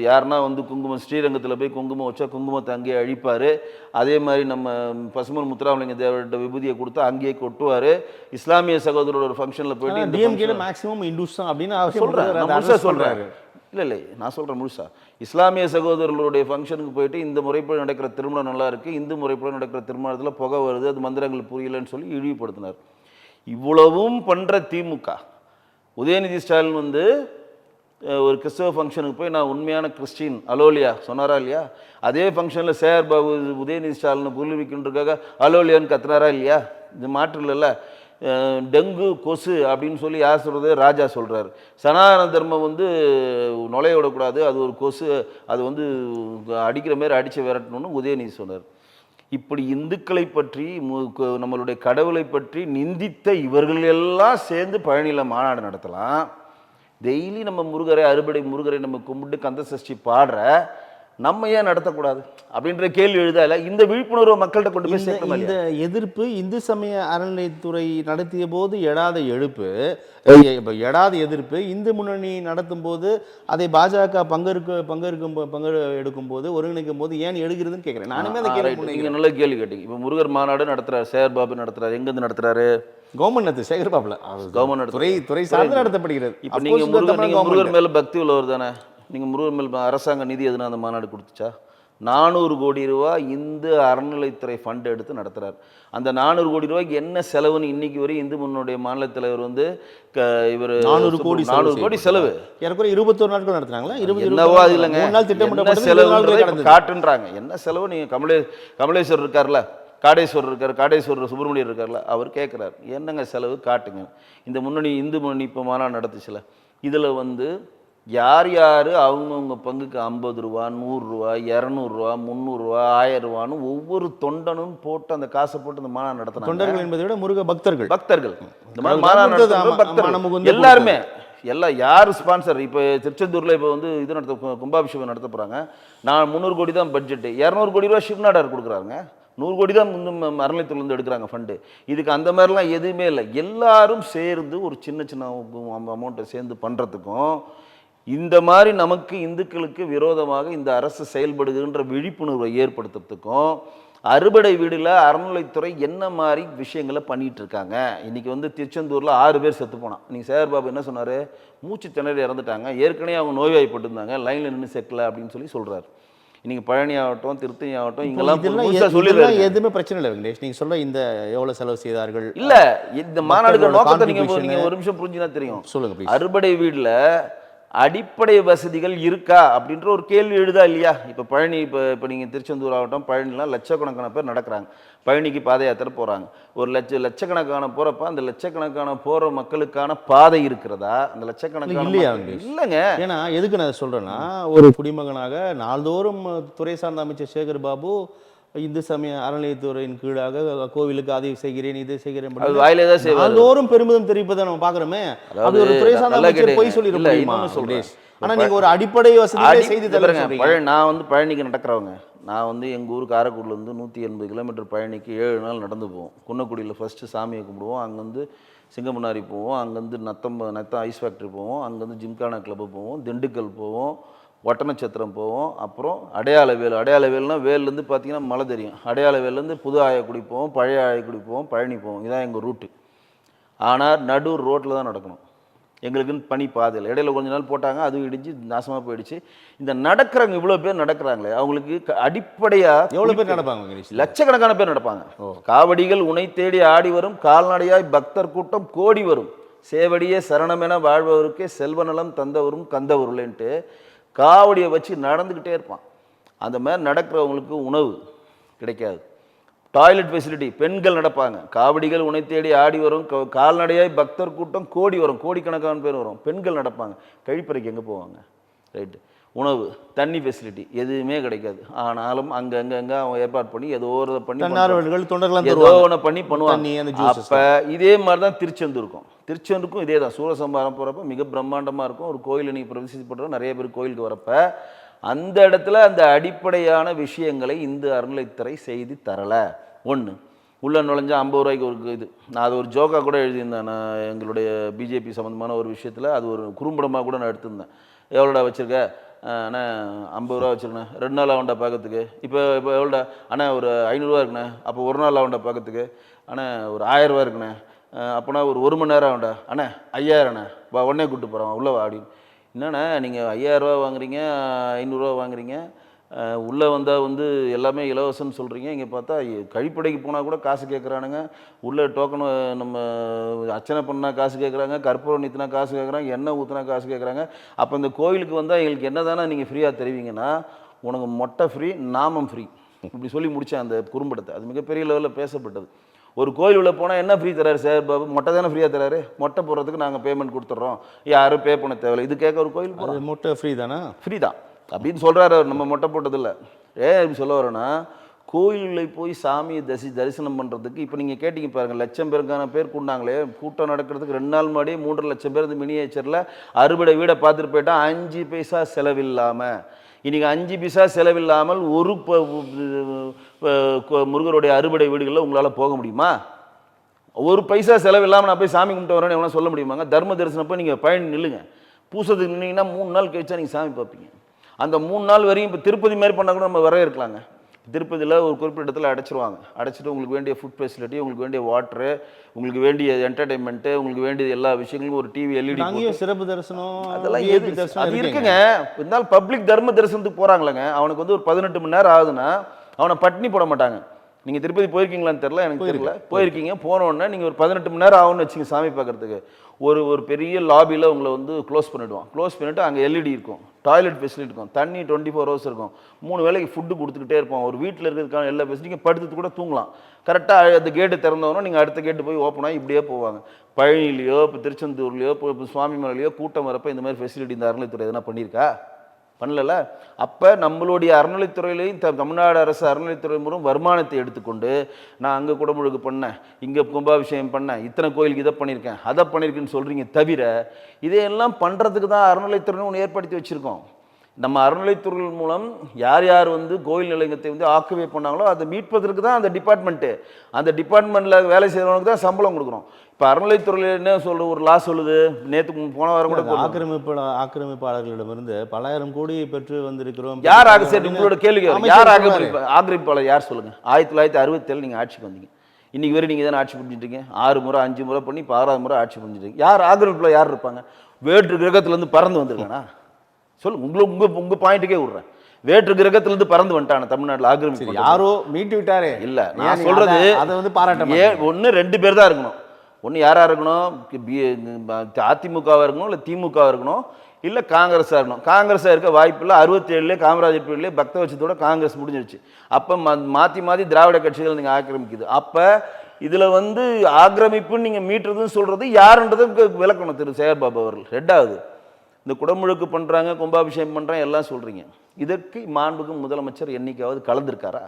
யாருன்னா வந்து குங்குமம் ஸ்ரீரங்கத்தில் போய் குங்குமம் வச்சா குங்குமத்தை அங்கேயே அழிப்பார். அதே மாதிரி நம்ம பசுமன் முத்துராமலிங்க தேவர்கிட்ட விபூதியை கொடுத்தா அங்கேயே கொட்டுவார். இஸ்லாமிய சகோதரோட ஒரு ஃபங்க்ஷனில் போயிட்டு மேக்ஸிமம் இந்துஸ் தான் அப்படின்னு சொல்கிறாரு. இல்லை நான் சொல்கிறேன் முழுசா. இஸ்லாமிய சகோதரர்களுடைய ஃபங்க்ஷனுக்கு போயிட்டு இந்த முறைப்படி நடக்கிற திருமணம் நல்லா இருக்குது, இந்து முறைப்படி நடக்கிற திருமணத்தில் புகை வருது, அது மந்திரங்கள் புரியலன்னு சொல்லி இழிவுபடுத்தினார். இவ்வளவும் பண்ணுற திமுக, உதயநிதி ஸ்டாலின் வந்து ஒரு கிறிஸ்தவ ஃபங்க்ஷனுக்கு போய் நான் உண்மையான கிறிஸ்டின் அலோலியா சொன்னாரா இல்லையா? அதே ஃபங்க்ஷனில் சேர் பாபு உதயநிதி ஸ்டாலினை புரிவிக்கின்றதுக்காக அலோலியான்னு கத்துனாரா இல்லையா? இது மாற்று இல்லைல்ல. டெங்கு கொசு அப்படின்னு சொல்லி யார் சொல்கிறது? ராஜா சொல்கிறார். சனாதன தர்மம் வந்து நுழைய விடக்கூடாது, அது ஒரு கொசு, அது வந்து அடிக்கிற மாரி அடித்து விரட்டணும்னு உதயநிதி சொன்னார். இப்படி இந்துக்களை பற்றி நம்மளுடைய கடவுளை பற்றி நிந்தித்த இவர்கள் எல்லாம் சேர்ந்து பழனியில் மாநாடு நடத்தலாம். டெய்லி நம்ம முருகரை அறுபடை முருகரை நம்ம கும்பிட்டு கந்த சஷ்டி பாடுற நம்ம ஏன் நடத்தக்கூடாது அப்படின்ற கேள்வி எழுதால. இந்த விழிப்புணர்வு மக்கள்கிட்ட கொண்டு போய் சேர்க்கணும். இந்த எதிர்ப்பு இந்து சமய அறநிலையத்துறை நடத்திய போது எழாத எதிர்ப்பு இந்து முன்னணி நடத்தும் போது அதை பாஜக எடுக்கும் போது ஒருங்கிணைக்கும் போது ஏன் எடுக்கிறதுன்னு கேட்குறேன். நானுமே அதை கேள்வி. நீங்கள் நல்ல கேள்வி கேட்டீங்க. இப்போ முருகர் மாநாடு நடத்துறாரு, சேகர் பாபு நடத்துறாரு. எங்கேருந்து நடத்துறாரு? கவர்மெண்ட் சேகர் பாபுல கவர்மெண்ட் துறை சார்ந்து நடத்தப்படுகிறது. இப்போ நீங்கள் முருகர் மேல பக்தி உள்ளவர் தானே? நீங்கள் முருகன் மேல் அரசாங்க நிதி எதுனா அந்த மாநாடு கொடுத்துச்சா? 400 கோடி ரூபா இந்து அறநிலைத்துறை ஃபண்ட் எடுத்து நடத்துகிறார். அந்த 400 கோடி ரூபாய்க்கு என்ன செலவுன்னு இன்னைக்கு வரை இந்து முன்னுடைய மாநில தலைவர் வந்து இவர் 400 கோடி செலவு ஏறக்குறைய 21 நாட்கள் நடத்துறாங்களா? என்னவோ அது இல்லைங்க, செலவு காட்டுன்றாங்க. என்ன செலவு? நீங்கள் கமலேஸ்வரர் இருக்கார்ல, காடேஸ்வரர் இருக்கார், காடேஸ்வரர் சுப்பிரமணியர் இருக்கார்ல, அவர் கேட்குறாரு என்னங்க செலவு காட்டுங்க. இந்த இந்து முன்னணி இப்போ மாநாடு நடத்துச்சுல, இதில் வந்து யார் யார் அவங்கவுங்க பங்குக்கு 50 ரூபா, 100 ரூபா, 200 ரூபா, 300 ரூபா, 1000 ரூபான்னு ஒவ்வொரு தொண்டனும் போட்டு அந்த காசை போட்டு அந்த மாநாடு நடத்தினாங்க. தொண்டர்கள் என்பதை விட முருக பக்தர்கள் இந்த மாதிரி மாநாடு எல்லாருமே யார் ஸ்பான்சர்? இப்போ திருச்செந்தூரில் இப்போ வந்து இது கும்பாபிஷேகம் நடத்த போகிறாங்க. நான் 300 கோடி தான் பட்ஜெட்டு, 200 கோடி ரூபா ஷிப்நாடார் கொடுக்குறாங்க, 100 கோடி தான் அறநிலையத்துலேருந்து எடுக்கிறாங்க ஃபண்டு. இதுக்கு அந்த மாதிரிலாம் எதுவுமே இல்லை. எல்லாரும் சேர்ந்து ஒரு சின்ன அமௌண்ட்டை சேர்ந்து பண்ணுறதுக்கும் இந்த மாதிரி நமக்கு இந்துக்களுக்கு விரோதமாக இந்த அரசு செயல்படுகின்ற விழிப்புணர்வை ஏற்படுத்துறதுக்கும் அறுபடை வீடில் அறநிலைத்துறை என்ன மாதிரி விஷயங்களை பண்ணிகிட்டு இருக்காங்க. இன்றைக்கி வந்து திருச்செந்தூரில் 6 பேர் செத்து போனான். நீங்கள் சேகர் பாபு என்ன சொன்னார்? மூச்சு திணறி இறந்துட்டாங்க, ஏற்கனவே அவங்க நோய்வாய்ப்பட்டிருந்தாங்க, லைனில் நின்று செக்கல அப்படின்னு சொல்கிறார். இன்றைக்கி பழனி ஆகட்டும், திருத்தணி ஆகட்டும், இங்கெல்லாம் சொல்லிடுறாங்க. எதுவுமே பிரச்சனை இல்லை வெங்கடேஷ். நீங்கள் சொல்ல இந்த எவ்வளோ செலவு செய்தார்கள் இல்லை, இந்த மாநாடுகள் நோக்கத்தை நீங்கள் ஒரு நிமிஷம் புரிஞ்சுனா தெரியும். சொல்லுங்கள். அறுபடை வீடில் அடிப்படை வசதிகள் இருக்கா அப்படின்ற ஒரு கேள்வி எழுதா இல்லையா? இப்போ பழனி, இப்போ நீங்கள் திருச்செந்தூர் ஆகட்டும், பழனிலாம் லட்சக்கணக்கான பேர் நடக்கிறாங்க. பழனிக்கு பாத யாத்திரை போகிறாங்க. ஒரு லட்சக்கணக்கான போகிறப்ப அந்த லட்சக்கணக்கான போகிற மக்களுக்கான பாதை இருக்கிறதா? அந்த லட்சக்கணக்கான இல்லையா? இல்லைங்க. ஏன்னா எதுக்கு நான் சொல்றேன்னா, ஒரு குடிமகனாக நாள்தோறும் துறை சார்ந்த அமைச்சர் சேகர் பாபு இந்து சமய அறநிலையத்துறையின் கீழாக கோவிலுக்கு அதை செய்கிறேன் இதை செய்கிறேன் அது வாயிலே தான் செய்வார். நாள்தோறும் பெருமிதம் தெரிவிப்பதை நம்ம பாக்குறோமே. அது ஒரு துறை சார்ந்த அமைச்சர் போய் சொல்லிட முடியுமா? சொல்றேன். ஆனா நீங்க ஒரு அடிப்படை வசதிகளை செய்து தருங்க. நான் வந்து பழனிக்கு நடக்கிறவங்க. நான் வந்து எங்கள் ஊர் காரைக்குடிலேருந்து 180 கிலோமீட்டர் பழனிக்கு 7 நாள் நடந்து போவோம். குன்னக்குடியில் ஃபஸ்ட்டு சாமியை கும்பிடுவோம், அங்கேருந்து சிங்கமுன்னாரி போவோம், அங்கேருந்து நத்தம் ஐஸ் ஃபேக்ட்ரி போவோம், அங்கேருந்து ஜிம்கானா கிளப்பு போவோம், திண்டுக்கல் போவோம், ஒட்டனச்சத்திரம் போவோம், அப்புறம் அடையாளவேல்னா வேல்லேருந்து பார்த்தீங்கன்னா மலை தெரியும். அடையாளவேல்லேருந்து புது ஆயக்குடி போவோம், பழைய ஆயக்குடி போவோம், பழனி போவோம். இதுதான் எங்கள் ரூட்டு. ஆனால் நடு ரோட்டில் தான் நடக்கணும். எங்களுக்குன்னு பனி பாதையில் இடையில கொஞ்ச நாள் போட்டாங்க, அதுவும் இடிஞ்சு நாசமாக போயிடுச்சு. இந்த நடக்கிறவங்க இவ்வளோ பேர் நடக்கிறாங்களே, அவங்களுக்கு அடிப்படையாக எவ்வளோ பேர் நடப்பாங்க? லட்சக்கணக்கான பேர் நடப்பாங்க. காவடிகள் உனை தேடி ஆடி வரும், கால்நடையாய் பக்தர் கூட்டம் கோடி வரும், சேவடியே சரணமென வாழ்பவருக்கே செல்வநலம் தந்தவரும் கந்தவருளேன்ட்டு காவடியை வச்சு நடந்துக்கிட்டே இருப்பான். அந்த மாதிரி நடக்கிறவங்களுக்கு உணவு கிடைக்காது. டாய்லெட் ஃபெசிலிட்டி, பெண்கள் நடப்பாங்க. காவடிகள் உனை தேடி ஆடி வரும், கால்நடையாய் பக்தர் கூட்டம் கோடி வரும், கோடிக்கணக்கான பேர் வரும், பெண்கள் நடப்பாங்க. கழிப்பறைக்கு எங்கே போவாங்க? ரைட்டு. உணவு, தண்ணி ஃபெசிலிட்டி எதுவுமே கிடைக்காது. ஆனாலும் அங்கே அவன் ஏற்பாடு பண்ணி ஏதோ ஒரு பண்ணி பண்ணுவாங்க. அப்போ இதே மாதிரி தான் திருச்செந்தூருக்கும் இதே தான். சூரசம்பாரம் போகிறப்ப மிக பிரம்மாண்டமாக இருக்கும். ஒரு கோயிலை நீங்கள் பிரவேசிப்படுற நிறைய பேர் கோயிலுக்கு வரப்ப அந்த இடத்துல அந்த அடிப்படையான விஷயங்களை இந்து அறநிலைத்துறை செய்து தரலை. ஒன்று, உள்ளே நுழைஞ்சா 50 ரூபாய்க்கு ஒரு இது. நான் அது ஒரு ஜோக்காக கூட எழுதியிருந்தேன். நான் எங்களுடைய பிஜேபி சம்மந்தமான ஒரு விஷயத்தில் அது ஒரு குறும்படமாக கூட நான் எடுத்திருந்தேன். எவ்வளோடா வச்சுருக்க? அண்ணா 50 ரூபா வச்சுருக்கேண்ணே, 2 நாள் ஆகுண்டா பார்க்கறதுக்கு. இப்போ எவ்வளோடா? அண்ணா ஒரு 500 ரூபா இருக்குண்ணே. அப்போ ஒரு நாள் ஆகுண்டா பார்க்கறதுக்கு. அண்ணா ஒரு 1000 ரூபா இருக்குண்ணே. அப்போனா ஒரு மணி நேரம் ஆகுண்டா. அண்ணா 5000ண்ணே, உடனே கூப்பிட்டு போகிறோம் உள்ளே அப்படின்னு. என்னண்ணா நீங்கள் 5000 ரூபா வாங்குறீங்க, 500 ரூபா வாங்குறீங்க, உள்ளே வந்தால் வந்து எல்லாமே இலவசம்னு சொல்கிறீங்க. இங்கே பார்த்தா கழிப்படைக்கு போனால் கூட காசு கேட்குறானுங்க. உள்ளே டோக்கனு நம்ம அர்ச்சனை பண்ணால் காசு கேட்குறாங்க, கற்பூரம் நீத்தினா காசு கேட்குறாங்க, எண்ணெய் ஊற்றினா காசு கேட்குறாங்க. அப்போ இந்த கோயிலுக்கு வந்தால் எங்களுக்கு என்ன தானே நீங்கள் ஃப்ரீயாக தருவீங்கன்னா, உனக்கு மொட்டை ஃப்ரீ, நாமம் ஃப்ரீ, இப்படி சொல்லி முடித்தேன் அந்த குறும்படத்தை. அது மிகப்பெரிய லெவலில் பேசப்பட்டது. ஒரு கோயில் உள்ள போனால் என்ன ஃப்ரீ தராரு சார் பாபு? மொட்டை தானே ஃப்ரீயாக தராரு. மொட்டை போடுறதுக்கு நாங்கள் பேமெண்ட் கொடுத்துட்றோம், யாரும் பே பண்ண தேவையில்லை. இது கேட்க ஒரு கோயில் போகிறோம், மொட்டை ஃப்ரீ தானே? ஃப்ரீ தான் அப்படின்னு சொல்கிறாரு அவர். நம்ம மொட்டை போட்டதில்லை. எப்படி சொல்ல வரோன்னா, கோயிலில் போய் சாமியை தரிசனம் பண்ணுறதுக்கு இப்போ நீங்கள் கேட்டிங்க பாருங்கள், லட்சம் பேருக்கான பேர் கூட்டினாங்களே, கூட்டம் நடக்கிறதுக்கு 2 நாள் முன்னாடியே 3.5 லட்சம் பேர் இந்த மினியேச்சரில் அறுபடை வீடை பார்த்துட்டு போயிட்டா 5 பைசா செலவில்லாமல். இன்றைக்கி 5 பைசா செலவில்லாமல் ஒரு முருகருடைய அறுபடை வீடுகளில் உங்களால் போக முடியுமா? ஒரு பைசா செலவில்லாமல் நான் போய் சாமி கும்பிட்டு வரேன்னு எவ்வளோ சொல்ல முடியுமாங்க? தர்ம தரிசனம் போய் நீங்கள் பயணி நில்லுங்க. பூசத்துக்கு நின்னீங்கன்னா 3 நாள் கழிச்சா நீங்கள் சாமி பார்ப்பீங்க. அந்த 3 நாள் வரையும் இப்போ திருப்பதி மாதிரி பண்ணால் கூட நம்ம வரவே இருக்கலாங்க. திருப்பதியில் ஒரு குறிப்பிட்ட இடத்துல அடைச்சிருவாங்க. அடைச்சிட்டு உங்களுக்கு வேண்டிய ஃபுட் ஃபெசிலிட்டி, உங்களுக்கு வேண்டிய வாட்ரு, உங்களுக்கு வேண்டிய என்டர்டைன்மெண்ட்டு, உங்களுக்கு வேண்டியது எல்லா விஷயங்களும், ஒரு டிவி எல்இடி சிறப்பு தரிசனம், அதெல்லாம் அது இருக்குங்க. இருந்தாலும் பப்ளிக் தர்ம தரிசனத்துக்கு போகிறாங்களேங்க, அவனுக்கு வந்து ஒரு 18 மணி நேரம் ஆகுதுன்னா அவனை பட்டினி போட மாட்டாங்க. நீங்கள் திருப்பதி போயிருக்கீங்களான்னு தெரில, எனக்கு தெரியல. போயிருக்கீங்க, போனோடனே நீங்கள் ஒரு 18 மணி நேரம் ஆகும்னு வச்சுங்க சாமி பார்க்குறதுக்கு. ஒரு பெரிய லாபியில் உங்களை வந்து க்ளோஸ் பண்ணிவிடுவான். க்ளோஸ் பண்ணிவிட்டு அங்கே எல்இடி இருக்கும், டாய்லெட் ஃபெசிலிட்டி இருக்கும், தண்ணி 24 ஹவர்ஸ் இருக்கும், 3 வேளைக்கு ஃபுட்டு கொடுத்துக்கிட்டே இருப்போம். ஒரு வீட்டில் இருக்கிறதுக்கான எல்லா ஃபெசிலிட்டியும் படுத்துட்டு கூட தூங்கலாம். கரெக்டாக அந்த கேட்டு திறந்தவொன்னே நீங்கள் அடுத்த கேட்டு போய் ஓப்பனாக இப்படியே போவாங்க. பழனிலையோ இப்போ திருச்செந்தூர்லையோ இப்போ சுவாமி மலையிலையோ கூட்டம் வரப்போ இந்த மாதிரி ஃபெசிலிட்டி இந்த அறநிலைத்துறை எதனா பண்ணியிருக்கா? பண்ணல. அப்போ நம்மளுடைய அறநிலைத்துறையிலையும் தமிழ்நாடு அரசு அறநிலைத்துறை மூலம் வருமானத்தை எடுத்துக்கொண்டு, நான் அங்கே குடமுழுக்கு பண்ணேன், இங்கே கும்பாபிஷேகம் பண்ணேன், இத்தனை கோயிலுக்கு இதை பண்ணியிருக்கேன், அதை பண்ணியிருக்கேன்னு சொல்கிறீங்க. தவிர இதையெல்லாம் பண்ணுறதுக்கு தான் அறநிலைத்துறைன்னு ஒன்று ஏற்படுத்தி வச்சுருக்கோம். நம்ம அறநிலைத்துறை மூலம் யார் யார் வந்து கோயில் நிலையத்தை வந்து ஆக்குவே பண்ணாங்களோ அதை மீட்பதற்கு தான் அந்த டிபார்ட்மெண்ட்டு. அந்த டிபார்ட்மெண்ட்டில் வேலை செய்கிறவனுக்கு தான் சம்பளம் கொடுக்குறோம். இப்போ அறநிலைத்துறையில் என்ன சொல்லுது, ஒரு லா சொல்லுது, நேற்று போன வாரம் கூட ஆக்கிரமிப்பாளர்களிடமிருந்து பலாயிரம் கோடி பெற்று வந்திருக்கிறோம். யார் சரி உங்களோட கேள்வி யார் ஆக்கிரமிப்பாளர் யார் சொல்லுங்கள்? 1967 நீங்கள் ஆட்சிக்கு வந்தீங்க. இன்றைக்கி வரை நீங்கள் தானே ஆட்சி புரிஞ்சுட்டீங்க. 6 முறை 5 முறை பண்ணி இப்போ 6ஆவது முறை ஆட்சி புரிஞ்சுட்டீங்க. யார் ஆக்கிரமிப்பில் யார் இருப்பாங்க? வேற்று கிரகத்துலேருந்து பறந்து வந்திருக்கானா? சொல்லு, உங்கள் பாயிண்ட்டுக்கே விடுறேன். வேற்று கிரகத்திலிருந்து பறந்து வந்துட்டான தமிழ்நாட்டில் ஆக்கிரமிப்பு. யாரோ மீட்டு விட்டாரே. இல்லை, நான் சொல்றது அதை வந்து பாராட்ட 1 2 பேர் தான் இருக்கணும். ஒன்று யாராக இருக்கணும், அதிமுகவாக இருக்கணும், இல்லை திமுகவாக இருக்கணும், இல்லை காங்கிரஸாக இருக்கணும். காங்கிரஸாக இருக்க வாய்ப்பில்லை. 67 காமராஜர் பீரியட்லேயே பக்தவச்சத்தோட காங்கிரஸ் முடிஞ்சிருச்சு. அப்போ மாற்றி மாற்றி திராவிட கட்சிகள் நீங்கள் ஆக்கிரமிக்குது. அப்போ இதில் வந்து ஆக்கிரமிப்புன்னு நீங்கள் மீட்டுறதுன்னு சொல்கிறது யாருன்றதுக்கு விளக்கணும் திரு சேகர்பாபு அவர்கள். ரெண்டாவது, இந்த குடமுழுக்கு பண்ணுறாங்க, கும்பாபிஷேகம் பண்ணுறாங்க எல்லாம் சொல்கிறீங்க. இதற்கு மாண்புக்கு முதலமைச்சர் என்னைக்காவது கலந்துருக்காரா?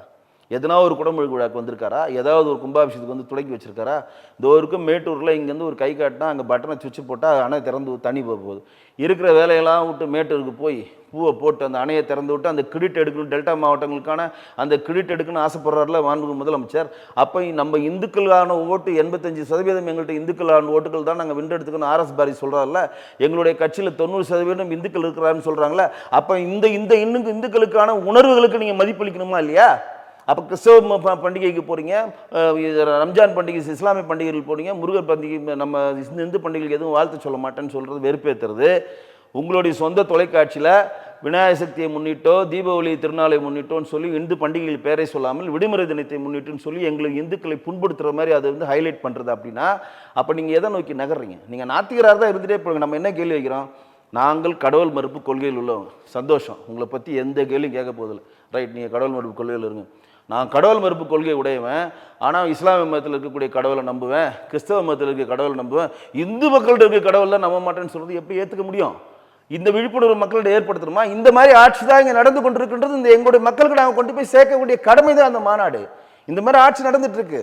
எதனா ஒரு குடமுழுக்கு விழாக்கு வந்திருக்காரா? ஏதாவது ஒரு கும்பாபிஷேகத்துக்கு வந்து துடக்கி வச்சிருக்காரா? தோருக்கும் மேட்டூரில் இங்கேருந்து ஒரு கை காட்டினா அங்கே பட்டனை சுவிட்ச் போட்டால் அணை திறந்து தண்ணி போக போகுது. இருக்கிற வேலையெல்லாம் விட்டு மேட்டூருக்கு போய் பூவை போட்டு அந்த அணையை திறந்து விட்டு அந்த கிரெடிட் எடுக்கணும், டெல்டா மாவட்டங்களுக்கான அந்த கிரெடிட் எடுக்கணும்னு ஆசைப்படுறாருல மாண்புக்கு முதலமைச்சர். அப்போ நம்ம இந்துக்களான ஓட்டு 85% எங்கள்கிட்ட இந்துக்களான ஓட்டுகள் தான் நாங்கள் வென்றெடுத்துக்கணும் ஆர்எஸ் பாரதி சொல்கிறாருல. எங்களுடைய கட்சியில் 90% இந்துக்கள் இருக்கிறாருன்னு சொல்கிறாங்களே. அப்போ இந்த இந்துக்களுக்கான உணர்வுகளுக்கு நீங்கள் மதிப்பளிக்கணுமா இல்லையா? அப்போ கிறிஸ்தவ பண்டிகைக்கு போகிறீங்க, ரம்ஜான் பண்டிகை இஸ்லாமிய பண்டிகைகள் போகிறீங்க, முருகர் பண்டிகை நம்ம இந்து பண்டிகைக்கு எதுவும் வாழ்த்து சொல்ல மாட்டேன்னு சொல்கிறது வெறுப்பேற்றுறது. உங்களுடைய சொந்த தொலைக்காட்சியில் விநாயகர் சக்தியை முன்னிட்டோ தீபாவளி திருநாளை முன்னிட்டோன்னு சொல்லி இந்து பண்டிகைகள் பேரை சொல்லாமல் விடுமுறை தினத்தை முன்னிட்டுன்னு சொல்லி எங்களுக்கு இந்துக்களை புண்படுத்துகிற மாதிரி அதை வந்து ஹைலைட் பண்ணுறது அப்படின்னா அப்போ நீங்கள் எதை நோக்கி நகர்றீங்க? நீங்கள் நாத்திகராக தான் இருந்துகிட்டே போடுங்க. நம்ம என்ன கேள்வி வைக்கிறோம்? நாங்கள் கடவுள் மறுப்பு கொள்கையில் உள்ளவங்க. சந்தோஷம், உங்களை பற்றி எந்த கேள்வியும் கேட்க போதில்லை. ரைட், நீங்கள் கடவுள் மறுப்பு கொள்கையில் இருங்க. நான் கடவுள் மறுப்பு கொள்கை உடையவன், ஆனால் இஸ்லாமிய மதத்தில் இருக்கக்கூடிய கடவுளை நம்புவேன், கிறிஸ்தவ மதத்தில் இருக்க கடவுளை நம்புவேன், இந்து மக்கள்கிட்ட இருக்க கடவுளை நம்ப மாட்டேன்னு சொல்கிறது எப்படி ஏற்றுக்க முடியும்? இந்த விழிப்புணர்வு மக்கள்கிட்ட ஏற்படுத்தணுமா? இந்த மாதிரி ஆட்சி தான் இங்கே நடந்து கொண்டிருக்கின்றது. இந்த எங்களுடைய மக்களுக்கு நாங்கள் கொண்டு போய் சேர்க்கக்கூடிய கடமை தான் அந்த மாநாடு. இந்த மாதிரி ஆட்சி நடந்துட்டு இருக்கு.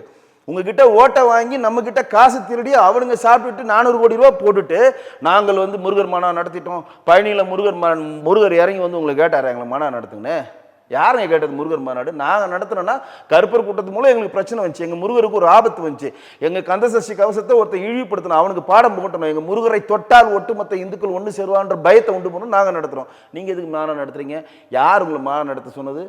உங்ககிட்ட ஓட்டை வாங்கி நம்ம கிட்ட காசு திருடி அவனுங்க சாப்பிட்டுட்டு 400 கோடி ரூபா போட்டுட்டு நாங்கள் வந்து முருகர் மாநாடு நடத்திட்டோம், பழனியில் முருகர் இறங்கி வந்து உங்களை கேட்டார் எங்களை மாநாடு நடத்துங்கன்னு. யாருங்க கேட்டது முருகர் மாநாடு? நாங்கள் நடத்தினோன்னா கருப்பர் கூட்டத்து மூலம் எங்களுக்கு பிரச்சனை வந்துச்சு, எங்கள் முருகருக்கு ஒரு ஆபத்து வந்துச்சு, எங்கள் கந்தசஷ்டி கவசத்தை ஒருத்தர் இழிவுபடுத்தணும், அவனுக்கு பாடம் புகட்டணும், எங்கள் முருகரை தொட்டால் ஒட்டுமொத்த இந்துக்கள் ஒன்று சேருவான்ற பயத்தை உண்டு பண்ணணும் நாங்கள் நடத்துகிறோம். நீங்கள் எதுக்கு மாநாடு நடத்துறீங்க? யார் உங்களை மாநாடு நடத்த சொன்னது?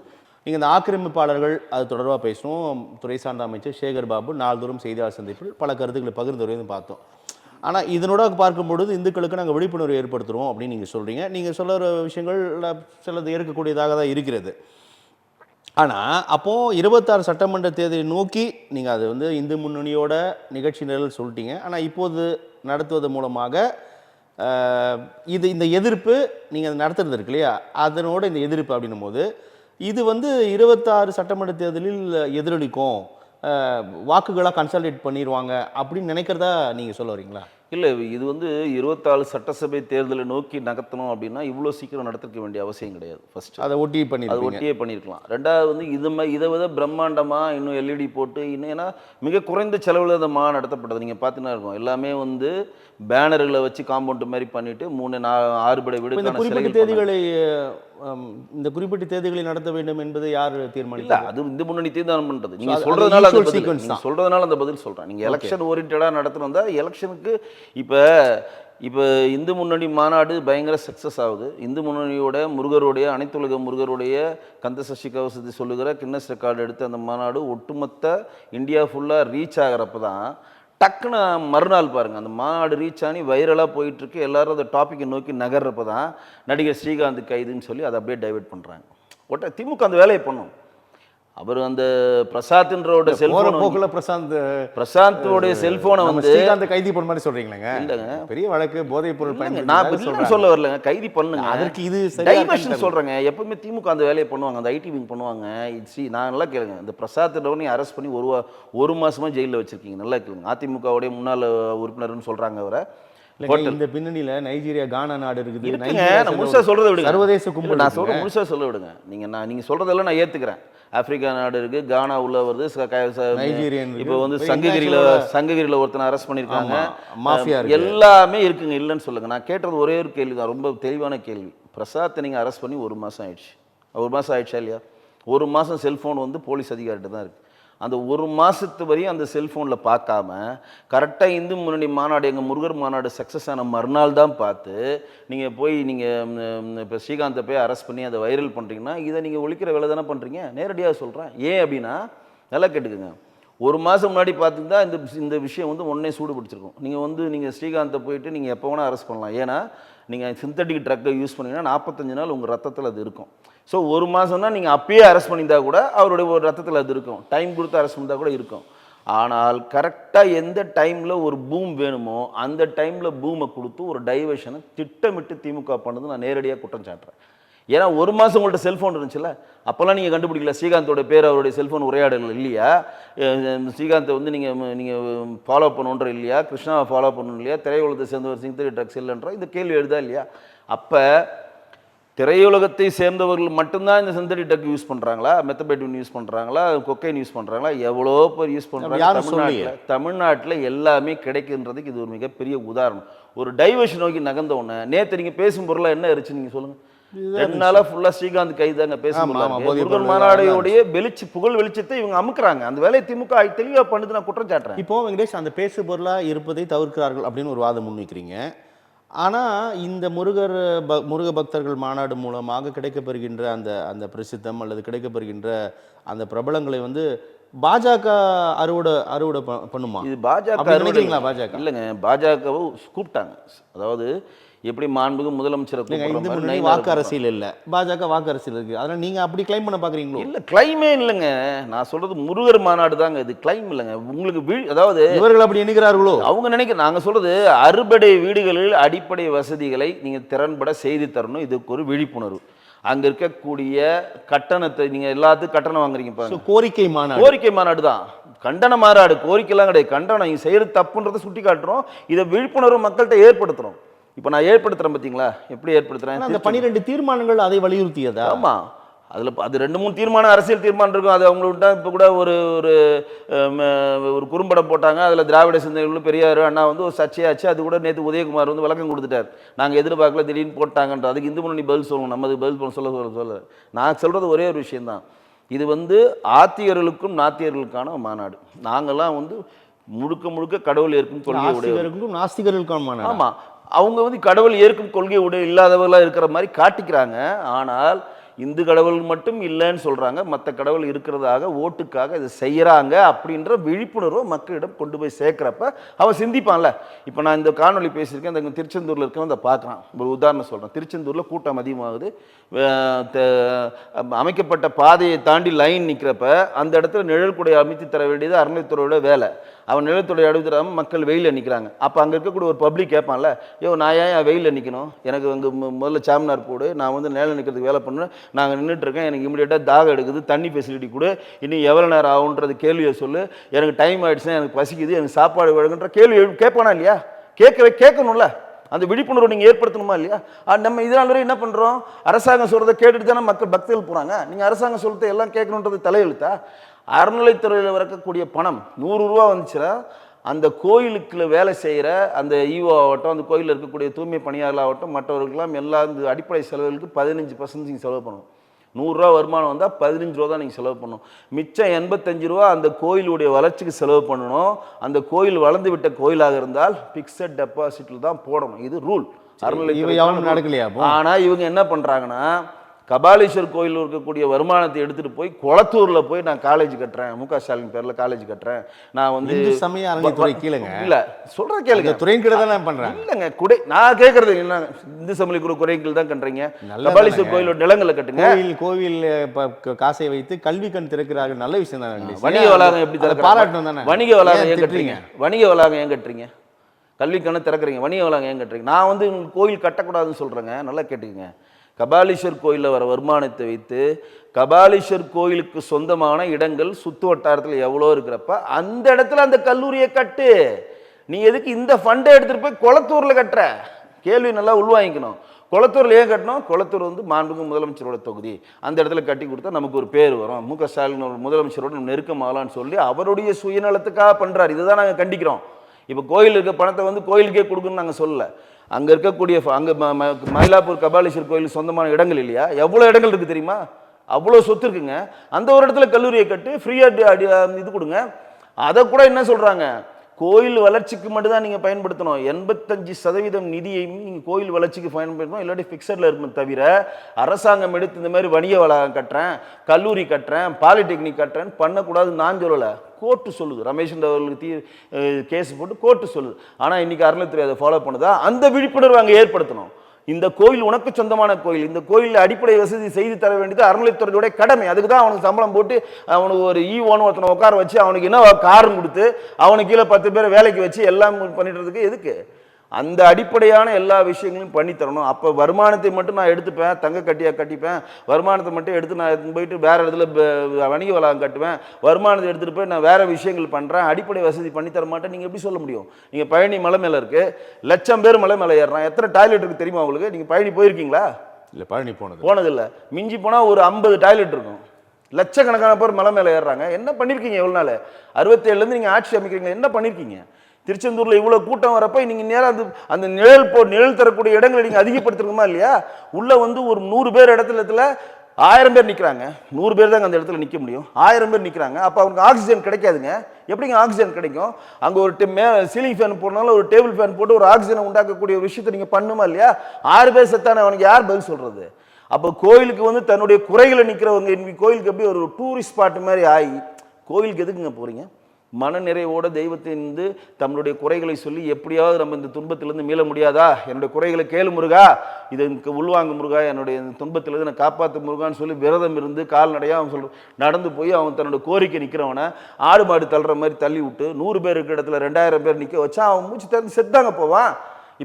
நீங்கள் இந்த ஆக்கிரமிப்பாளர்கள் அது தொடர்பாக பேசணும். துறை சார்ந்த அமைச்சர் சேகர் பாபு நாள்தோறும் செய்தியாளர் சந்திப்பில் பல கருத்துக்களை பகிர்ந்து வருவதும் பார்த்தோம். ஆனால் இதனோட பார்க்கும்பொழுது இந்துக்களுக்கு நாங்கள் விழிப்புணர்வு ஏற்படுத்துகிறோம் அப்படின்னு நீங்கள் சொல்கிறீங்க. நீங்கள் சொல்கிற விஷயங்கள் சிலது ஏற்கக்கூடியதாக தான் இருக்கிறது. ஆனால் அப்போது 26 சட்டமன்ற தேர்தலை நோக்கி நீங்கள் அது வந்து இந்து முன்னணியோட நிகழ்ச்சி நிரல் சொல்லிட்டீங்க. ஆனால் இப்போது நடத்துவது மூலமாக இந்த எதிர்ப்பு நீங்கள் அதை நடத்துறது இருக்கு இல்லையா, அதனோட இந்த எதிர்ப்பு அப்படின்னும் போது இது வந்து 26 சட்டமன்ற தேர்தலில் எதிரொலிக்கும், வாக்குகளாக கன்சாலிடேட் பண்ணிடுவாங்க அப்படின்னு நினைக்கிறதா நீங்கள் சொல்ல வரீங்களா? இல்லை, இது வந்து 24 சட்டசபை தேர்தலை நோக்கி நகர்த்தணும் அப்படின்னா இவ்வளோ சீக்கிரம் நடத்திருக்க வேண்டிய அவசியம் கிடையாது. ஃபர்ஸ்ட் அதை ஒட்டியே பண்ணியிருக்கலாம். ரெண்டாவது வந்து இதை விட பிரம்மாண்டமாக இன்னும் எல்இடி போட்டு இன்னும், ஏன்னா மிக குறைந்த செலவில் அந்த நடத்தப்பட்டது நீங்கள் பார்த்தீங்கன்னா இருக்கும். எல்லாமே வந்து பேனர்களை வச்சு காம்பவுண்ட் மாதிரி பண்ணிட்டு 3-6 படை வீடு தேதிகளை இந்த குறிப்பிட்ட தேதிகளை நடத்த வேண்டும் என்பது யார் தீர்மானிக்கல? அது இந்த முன்னணி தீர்மானம் பண்றது. நீங்க சொல்றதுனால அந்த பதில் சொல்றேன். நீங்க எலெக்ஷன் ஓரியன்டா நடத்துறதா எலெக்ஷனுக்கு இப்போ இந்து முன்னணி மாநாடு பயங்கர சக்ஸஸ் ஆகுது. இந்து முன்னணியோட முருகருடைய அனைத்துலக முருகருடைய கந்தசஷ்டி கவசத்தை சொல்லுகிற கின்னஸ் ரெக்கார்டு எடுத்து அந்த மாநாடு ஒட்டுமொத்த இந்தியா ஃபுல்லாக ரீச் ஆகிறப்ப தான் டக்குன்னு மறுநாள் பாருங்கள் அந்த மாநாடு ரீச் ஆகி வைரலாக போயிட்டுருக்கு. எல்லாரும் அந்த டாப்பிக்கை நோக்கி நகர்றப்ப தான் நடிகர் ஸ்ரீகாந்த் கைதுன்னு சொல்லி அதை அப்படியே டைவெர்ட் பண்ணுறாங்க. திமுக அந்த வேலையை பண்ணும். அவர் அந்த பிரசாத்ன்றோட செல்போன் பிரசாந்தோடைய செல்போனை வந்து அந்த கைதி பண்ண மாதிரி சொல்றீங்களா? இல்லைங்க, பெரிய வழக்கு போதைப் பொருள் பயன்படுத்தி நான் சொல்ல வரலங்க, கைதி பண்ணுங்க, அதற்கு இது டைவர்ஷன் சொல்றேங்க. எப்பவுமே திமுக அந்த வேலையை பண்ணுவாங்க, அந்த ஐடி விங் பண்ணுவாங்க. நான் நல்லா கேளுங்க, இந்த பிரசாத்ன்றவனை அரெஸ்ட் பண்ணி ஒரு மாசமா ஜெயிலில் வச்சிருக்கீங்க. நல்லா கேளுங்க, அதிமுகவுடைய முன்னாள் உறுப்பினர்னு சொல்றாங்க அவரை. இந்த பின்னணியில நைஜீரியா கானா நாடு இருக்குது. முழுசா சொல்றதை விடுங்க, சர்வதேச கும்பல். நான் சொல்றேன் முழுசா சொல்ல விடுங்க. நீங்க சொல்றதெல்லாம் நான் ஏத்துக்கிறேன். ஆப்பிரிக்கா நாடு இருக்கு, கானா உள்ள வருது, இப்போ வந்து சங்ககிரியில ஒருத்தனை அரெஸ்ட் பண்ணிருக்காங்க, மாஃபியா எல்லாமே இருக்குங்க. இல்லைன்னு சொல்லுங்க. நான் கேட்டது ஒரே ஒரு கேள்வி தான், ரொம்ப தெளிவான கேள்வி. பிரசாத்தை நீங்க அரெஸ்ட் பண்ணி 1 மாசம் ஆயிடுச்சு. 1 மாசம் ஆயிடுச்சா இல்லையா? 1 மாசம் செல்போன் வந்து போலீஸ் அதிகாரிகிட்ட தான் இருக்கு. அந்த 1 மாதத்து வரையும் அந்த செல்ஃபோனில் பார்க்காம கரெக்டாக இந்து முன்னணி மாநாடு எங்கள் முருகர் மாநாடு சக்ஸஸ் ஆன மறுநாள் தான் பார்த்து நீங்கள் போய் நீங்கள் இப்போ ஸ்ரீகாந்தை போய் அரெஸ்ட் பண்ணி அதை வைரல் பண்ணுறீங்கன்னா இதை நீங்கள் ஒழிக்கிற வேலை தானே பண்ணுறீங்க. நேரடியாக சொல்கிறேன். ஏன் அப்படின்னா நல்லா கேட்டுக்குங்க, 1 மாதம் முன்னாடி பார்த்துக்கிட்டா இந்த விஷயம் வந்து ஒன்றே சூடு பிடிச்சிருக்கும். நீங்கள் ஸ்ரீகாந்தை போயிட்டு நீங்கள் எப்போ வேணால் அரெஸ்ட் பண்ணலாம். ஏன்னா நீங்கள் சிந்தட்டிக் ட்ரக்கை யூஸ் பண்ணிங்கன்னா 45 நாள் உங்கள் ரத்தத்தில் அது இருக்கும். ஸோ 1 மாதம்னா நீங்கள் அப்பயே அரெஸ்ட் பண்ணியிருந்தா கூட அவருடைய ஒரு ரத்தத்தில் அது இருக்கும். டைம் கொடுத்து அரெஸ்ட் பண்ணியிருந்தா கூட இருக்கும். ஆனால் கரெக்டாக எந்த டைமில் ஒரு பூம் வேணுமோ அந்த டைமில் பூமை கொடுத்து ஒரு டைவர்ஷனை திட்டமிட்டு திமுக பண்ணது நான் நேரடியாக குற்றம் சாட்டுறேன். ஏன்னா ஒரு மாதம் உங்கள்கிட்ட செல்ஃபோன் இருந்துச்சுல்ல, அப்போல்லாம் நீங்கள் கண்டுபிடிக்கல ஸ்ரீகாந்தோட பேர் அவருடைய செல்ஃபோன் உரையாடல் இல்லையா, ஸ்ரீகாந்தை வந்து நீங்கள் ஃபாலோ பண்ணணுன்ற இல்லையா, கிருஷ்ணாவை ஃபாலோ பண்ணணும் இல்லையா, திரையுலகத்தை சேர்ந்தவர் சிந்தரி ட்ரக்ஸ் இல்லைன்ற இந்த கேள்வி எழுதா இல்லையா? அப்போ திரையுலகத்தை சேர்ந்தவர்கள் மட்டும்தான் இந்த சிந்தரி ட்ரக் யூஸ் பண்ணுறாங்களா, மெத்தபேட்டின் யூஸ் பண்ணுறாங்களா, கொக்கைன் யூஸ் பண்ணுறாங்களா, எவ்வளோ பேர் யூஸ் பண்ணுறாங்க. தமிழ்நாட்டில் எல்லாமே கிடைக்குன்றதுக்கு இது ஒரு மிகப்பெரிய உதாரணம். ஒரு டைவர்ஷன் நோக்கி நகர்ந்த உடனே நேற்று நீங்கள் பேசும் பொருளாக என்ன இருந்துச்சு நீங்கள் சொல்லுங்கள். 2 நாளா ஃபுல்லா ஸ்ரீகாந்த் கைதாங்க பேசும்போது மாநாடையோடைய புகழ் வெளிச்சத்தை இவங்க அமுக்குறாங்க. அந்த வேலையை திமுக தெளிவா பண்ணுது, நான் குற்றம் சாட்டுறேன். இப்போ வெங்கடேஷ் அந்த பேசு பொருளா இருப்பதை தவிர்க்கிறார்கள் அப்படின்னு ஒரு வாதம் முன்வைக்கிறீங்க. ஆனா இந்த முருக பக்தர்கள் மாநாடு மூலமாக கிடைக்கப்பெறுகின்ற அந்த அந்த பிரசித்தம் அல்லது கிடைக்கப்பெறுகின்ற அந்த பிரபலங்களை வந்து பாஜக அறுவடை பண்ணுமா? இது பாஜக நினைக்கிறீங்களா? பாஜக இல்லைங்க, பாஜகவை கூப்பிட்டாங்க. அதாவது எப்படி மாண்புக்கு முதலமைச்சர் வாக்கு அரசியல் இல்ல, பாஜக வாக்கு அரசியல் இருக்கு. அதனால நீங்க அப்படி கிளைம் பண்ண பாக்குறீங்களோ? இல்ல, கிளைமே இல்லைங்க. நான் சொல்றது முருகர் மாநாடு தாங்க, இது கிளைம் இல்லைங்க. உங்களுக்கு அதாவது இவர்கள் அப்படி எண்ணுகிறார்களோ? அவங்க நினைக்க. நாங்க சொல்றது அறுபடை வீடுகளில் அடிப்படை வசதிகளை நீங்க திறன்பட செய்து தரணும். இதுக்கு ஒரு விழிப்புணர்வு. அங்க இருக்கக்கூடிய கட்டணத்தை நீங்க எல்லாத்துக்கும் கட்டணம் வாங்குறீங்க. கோரிக்கை மாநாடு தான், கண்டன மாநாடு. கோரிக்கை எல்லாம் கிடையாது, கண்டனம். நீங்க செய்யறது தப்புன்றதை சுட்டி காட்டுறோம். இதை விழிப்புணர்வு மக்கள்கிட்ட ஏற்படுத்துறோம். இப்போ நான் ஏற்படுத்துறேன் பார்த்தீங்களா, எப்படி ஏற்படுத்துறேன்? அந்த 12 தீர்மானங்கள் அதை வலியுறுத்தியதா? ஆமாம், அதில் அது 2-3 தீர்மானம், அரசியல் தீர்மானம் இருக்கும். அது அவங்கள்ட்ட இப்போ கூட ஒரு குறும்படம் போட்டாங்க. அதில் திராவிட சிந்தனைகளும் பெரியார் அண்ணா வந்து ஒரு சர்ச்சையாச்சு. அது கூட நேற்று உதயகுமார் வந்து விளக்கம் கொடுத்துட்டார். நாங்கள் எதிர்பார்க்கல, திடீர்னு போட்டாங்கன்ற. அதுக்கு இந்து முன்னணி பதில் சொல்லணும், நமது பதில் சொல்ல. நான் சொல்கிறது ஒரே ஒரு விஷயந்தான். இது வந்து ஆத்தியர்களுக்கும் நாத்தியர்களுக்கான மாநாடு. நாங்கள்லாம் வந்து முழுக்க கடவுள் ஏற்கும் கொள்கை உடையவர்களுக்கும் நாஸ்திகர்களுக்கான மாநாடு. ஆமாம், அவங்க வந்து கடவுள் ஏற்கும் கொள்கை உடைய இல்லாதவர்களாக இருக்கிற மாதிரி காட்டிக்கிறாங்க. ஆனால் இந்து கடவுள் மட்டும் இல்லைன்னு சொல்கிறாங்க, மற்ற கடவுள் இருக்கிறதாக ஓட்டுக்காக இதை செய்கிறாங்க அப்படின்ற விழிப்புணர்வை மக்களிடம் கொண்டு போய் சேர்க்குறப்ப அவன் சிந்திப்பான்ல. இப்போ நான் இந்த காணொலி பேசியிருக்கேன், இந்த திருச்செந்தூரில் இருக்கவன் அதை பார்க்குறான். ஒரு உதாரணம் சொல்கிறேன். திருச்செந்தூரில் கூட்டம் அதிகமாகுது. அமைக்கப்பட்ட பாதையை தாண்டி லைன் நிற்கிறப்ப அந்த இடத்துல நிழல் குடை அமைத்து தர வேண்டியது அறநிலைத்துறையோட வேலை. அவன் நிழல்துறை அழுதுறாமல் மக்கள் வெயிலில் நிற்கிறாங்க. அப்போ அங்கே இருக்கக்கூடிய ஒரு பப்ளிக் கேட்பான்ல, நான் ஏன் வெயிலில் நிற்கணும், எனக்கு அங்கே முதல்ல சாமினார் போடு, நான் வந்து நேரில் நிற்கிறதுக்கு வேலை பண்ணுறேன், நாங்கள் நின்றுட்டுருக்கேன், எனக்கு இமீடியட்டாக தாகம் எடுக்குது, தண்ணி ஃபெசிலிட்டி கொடு, இன்னும் எவ்வளோ நேரம் ஆகுன்றது கேள்வியை சொல்லு, எனக்கு டைம் ஆகிடுச்சுன்னா எனக்கு பசிக்குது, எனக்கு சாப்பாடு வேணுன்ற கேள்வி கேட்பானா இல்லையா? கேட்கணும்ல, அந்த விழிப்புணர்வு நீங்கள் ஏற்படுத்தணுமா இல்லையா? நம்ம இதனால் வரை என்ன பண்ணுறோம்? அரசாங்கம் சொல்கிறத கேட்டுட்டு தானே மக்கள் பக்தர்கள் போகிறாங்க. நீங்கள் அரசாங்கம் சொல்கிறத எல்லாம் கேட்கணுன்றது தலையெழுத்தா? அறநிலைத்துறையில் வரக்கூடிய பணம் 100 ரூபா வந்துச்சுன்னா அந்த கோயிலுக்குள்ள வேலை செய்கிற அந்த ஈஓ ஆகட்டும், அந்த கோயிலில் இருக்கக்கூடிய தூய்மை பணியாளர்களாகட்டும், மற்றவர்களுக்கெல்லாம் எல்லா இந்த அடிப்படை செலவுகளுக்கு 15% நீங்கள் செலவு பண்ணணும். 100 ரூபா வருமானம் வந்தால் 15 ரூபா தான் நீங்கள் செலவு பண்ணணும். மிச்சம் 85 ரூபா அந்த கோயிலுடைய வளர்ச்சிக்கு செலவு பண்ணணும். அந்த கோயில் வளர்ந்து விட்ட கோயிலாக இருந்தால் பிக்சட் டெபாசிட்டில் தான் போடணும். இது ரூல். நடக்கலையா? ஆனால் இவங்க என்ன பண்ணுறாங்கன்னா, கபாலீஸ்வர் கோயில் இருக்கக்கூடிய வருமானத்தை எடுத்துட்டு போய் குளத்தூர்ல போய் நான் காலேஜ் கட்டுறேன், முக ஸ்டாலின் பேர்ல காலேஜ் கட்டுறேன், நான் வந்து சமய அறநிலைத்துறை கீழங்க இல்ல சொல்ற கேளுங்க, துறையின் கீழ தான் பண்றேன் இல்லங்க. குடை நான் கேட்கறது என்ன, இந்து சமய குரு குறையின் கீழ் தான் கட்டுறீங்க. கபாலீஸ்வர் கோயிலோட நிலங்களை கட்டுங்க. கோவில் காசை வைத்து கல்வி கண் திறக்கிறார்கள், நல்ல விஷயம் தான். வணிக வளாகம் எப்படி திறக்க பாராட்டணும் தானே. வணிக வளாகம் ஏன் கட்டுறீங்க? வணிக வளாகம் ஏன் கட்டுறீங்க? கல்வி கண்ணை திறக்கிறீங்க, வணிக வளாகம் ஏன் கட்டுறீங்க? நான் வந்து கோயில் கட்டக்கூடாதுன்னு சொல்றேங்க, நல்லா கேட்டுக்கங்க. கபாலீஸ்வர் கோயிலில் வர வருமானத்தை வைத்து கபாலீஸ்வர் கோயிலுக்கு சொந்தமான இடங்கள் சுற்று வட்டாரத்தில் எவ்வளோ இருக்கிறப்ப அந்த இடத்துல அந்த கல்லூரியை கட்டு. நீ எதுக்கு இந்த ஃபண்டை எடுத்துகிட்டு போய் குளத்தூரில் கட்டுற? கேள்வி நல்லா உள்வாங்கிக்கணும். குளத்தூரில் ஏன் கட்டணும்? குளத்தூர் வந்து மாண்புமிகு முதலமைச்சரோட தொகுதி, அந்த இடத்துல கட்டி கொடுத்தா நமக்கு ஒரு பேர் வரும், முக ஸ்டாலின் முதலமைச்சரோட நெருக்கமாகலான்னு சொல்லி அவருடைய சுயநலத்துக்காக பண்ணுறாரு. இதுதான் நாங்கள் கண்டிக்கிறோம். இப்போ கோயில் இருக்க பணத்தை வந்து கோயிலுக்கே கொடுக்குன்னு நாங்கள் சொல்லலை. அங்கே இருக்கக்கூடிய அங்கே மயிலாப்பூர் கபாலீஸ்வர் கோயில் சொந்தமான இடங்கள் இல்லையா? எவ்வளோ இடங்கள் இருக்குது தெரியுமா? அவ்வளோ சொத்து இருக்குங்க. அந்த ஒரு இடத்துல கல்லூரியை கட்டு, ஃப்ரீயாக இது கொடுங்க. அதை கூட என்ன சொல்கிறாங்க, கோயில் வளர்ச்சிக்கு மட்டும்தான் நீங்கள் பயன்படுத்தணும். 85% நிதியையும் நீங்கள் கோயில் வளர்ச்சிக்கு பயன்படுத்தணும், இல்லாட்டி ஃபிக்ஸடில் இருக்கணும். தவிர அரசாங்கம் எடுத்து இந்த மாதிரி வணிக வளாகம் கட்டுறேன், கல்லூரி கட்டுறேன், பாலிடெக்னிக் கட்டுறேன்னு பண்ணக்கூடாதுன்னு நான் சொல்லலை, கோர்ட்டு சொல்லுது. ரமேஷ் அவர்களுக்கு கேஸ் போட்டு கோர்ட்டு சொல்லுது. ஆனால் இன்றைக்கி அறநிலைத்துறை அதை ஃபாலோ பண்ணுதா? அந்த விழிப்புணர்வு அங்கே ஏற்படுத்தணும். இந்த கோயில் உனக்கு சொந்தமான கோயில், இந்த கோயிலில் அடிப்படை வசதி செய்து தர வேண்டியது அறநிலைத்துறையுடைய கடமை. அதுக்கு தான் அவனுக்கு சம்பளம் போட்டு அவனுக்கு ஒரு ஈவோன்னு ஒருத்தனை உட்கார வச்சு அவனுக்கு என்ன காரும் கொடுத்து அவனுக்கு கீழே 10 பேரை வேலைக்கு வச்சு எல்லாம் பண்ணிடுறதுக்கு எதுக்கு? அந்த அடிப்படையான எல்லா விஷயங்களையும் பண்ணி தரணும். அப்போ வருமானத்தை மட்டும் நான் எடுத்துப்பேன், தங்க கட்டியா கட்டிப்பேன், வருமானத்தை மட்டும் எடுத்து நான் போயிட்டு வேற இடத்துல வணிக வளாகம் கட்டுவேன், வருமானத்தை எடுத்துகிட்டு போய் நான் வேற விஷயங்கள் பண்ணுறேன், அடிப்படை வசதி பண்ணி தர மாட்டேன். நீங்கள் எப்படி சொல்ல முடியும்? நீங்கள் பழனி மலை மேலே இருக்கு, 1,00,000 பேர் மலை மேலே ஏறுறான். எத்தனை டாய்லெட் இருக்கு தெரியுமா உங்களுக்கு? நீங்கள் பழனி போயிருக்கீங்களா? இல்லை, பழனி போனதில்லை. மிஞ்சி போனால் ஒரு 50 டாய்லெட் இருக்கும். லட்சக்கணக்கான பேர் மலை மேலே ஏறுறாங்க. என்ன பண்ணியிருக்கீங்க எவ்வளோ நாள்? 67லேருந்து நீங்கள் ஆட்சி அமைக்கிறீங்க, என்ன பண்ணியிருக்கீங்க? திருச்செந்தூரில் இவ்வளோ கூட்டம் வரப்போ நீங்கள் நேராக அந்த நிழல் தரக்கூடிய இடங்களை நீங்கள் அதிகப்படுத்துறோமா இல்லையா? உள்ளே வந்து ஒரு 100 பேர் இடத்துல 1000 பேர் நிற்கிறாங்க. 100 பேர் தாங்க அந்த இடத்துல நிற்க முடியும். 1000 பேர் நிற்கிறாங்க. அப்போ அவங்களுக்கு ஆக்சிஜன் கிடைக்காதுங்க. எப்படிங்க ஆக்சிஜன் கிடைக்கும்? அங்கே ஒரு சீலிங் ஃபேன் போடனால ஒரு டேபிள் ஃபேன் போட்டு ஒரு ஆக்சிஜனை உண்டாக்கக்கூடிய ஒரு விஷயத்தை நீங்கள் பண்ணுமா இல்லையா? 6 பேர் செத்தான அவனுக்கு யார் பதில் சொல்கிறது? அப்போ கோயிலுக்கு வந்து தன்னுடைய குறைகளை நிற்கிறவங்க கோயிலுக்கு எப்படி ஒரு டூரிஸ்ட் ஸ்பாட் மாதிரி ஆகி கோயிலுக்கு எதுக்குங்க போகிறீங்க? மனநிறைவோட தெய்வத்தை இருந்து தம்முடைய குறைகளை சொல்லி எப்படியாவது நம்ம இந்த துன்பத்திலிருந்து மீள முடியாதா? என்னுடைய குறைகளை கேளு முருகா, இதற்கு உள்வாங்க முருகா, என்னுடைய துன்பத்திலிருந்து நான் காப்பாற்று முருகான்னு சொல்லி விரதம் இருந்து கால்நடையாக அவன் நடந்து போய் அவன் தன்னோட கோரிக்கை நிற்கிறவனை ஆடு மாடு தள்ளுற மாதிரி தள்ளி விட்டு 100 பேர் இருக்கிற இடத்துல 2000 பேர் நிற்க வச்சா அவன் மூச்சு திறந்து செத்தாங்க போவான்.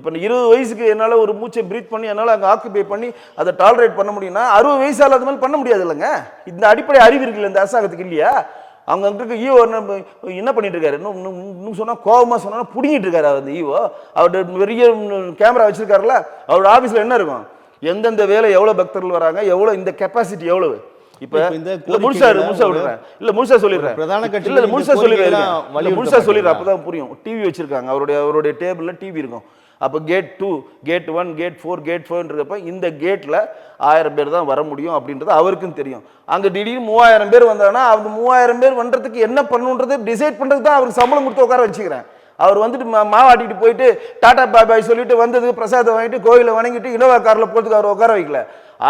இப்போ 20 வயசுக்கு என்னால் ஒரு மூச்சை ப்ரீத் பண்ணி என்னால் அங்கே ஆக்குபை பண்ணி அதை டாலரேட் பண்ண முடியும்னா 60 வயசால் அது மாதிரி பண்ண முடியாது இல்லைங்க. இந்த அடிப்படை அறிவு இருக்குல்ல இந்த அரசாங்கத்துக்கு இல்லையா? அவங்க அங்கே ஈவோ என்ன பண்ணிட்டு இருக்காரு? இன்னும் சொன்னால் கோபமாக சொன்னா பிடிங்கிட்டு இருக்காரு அந்த ஈவோ. அவர்கிட்ட பெரிய கேமரா வச்சிருக்காருல்ல, அவரோட ஆஃபீஸில் என்ன இருக்கும்? எந்தெந்த வேலை எவ்வளோ பக்தர்கள் வராங்க, எவ்வளோ இந்த கெப்பாசிட்டி எவ்வளவு? இப்ப முழுசா விடுறேன், இல்ல முழுசா சொல்லிடுறேன், இல்ல முழுசா சொல்லிடுறேன், அப்பதான் புரியும். டிவி வச்சிருக்காங்க, அவருடைய டேபிள்ல டிவி இருக்கும். அப்போ கேட் 2, கேட் 1, கேட் 4, கேட் 5ன்றப்ப இந்த கேட்டில் 1000 பேர் தான் வர முடியும் அப்படின்றது அவருக்கும் தெரியும். அங்கே திடீர்னு 3000 பேர் வந்தாங்கன்னா அந்த 3000 பேர் பண்ணுறதுக்கு என்ன பண்ணணுன்றதை டிசைட் பண்ணுறதுக்கு தான் அவருக்கு சம்பளம் கொடுத்து உட்கார வச்சுக்கிறேன். அவர் வந்துட்டு மாவாட்டிட்டு போயிட்டு டாடா பாபாய் சொல்லிட்டு வந்ததுக்கு பிரசாதம் வாங்கிட்டு கோயிலை வணங்கிட்டு இனோவா காரில் போகிறதுக்கு அவர் உட்கார வைக்கல.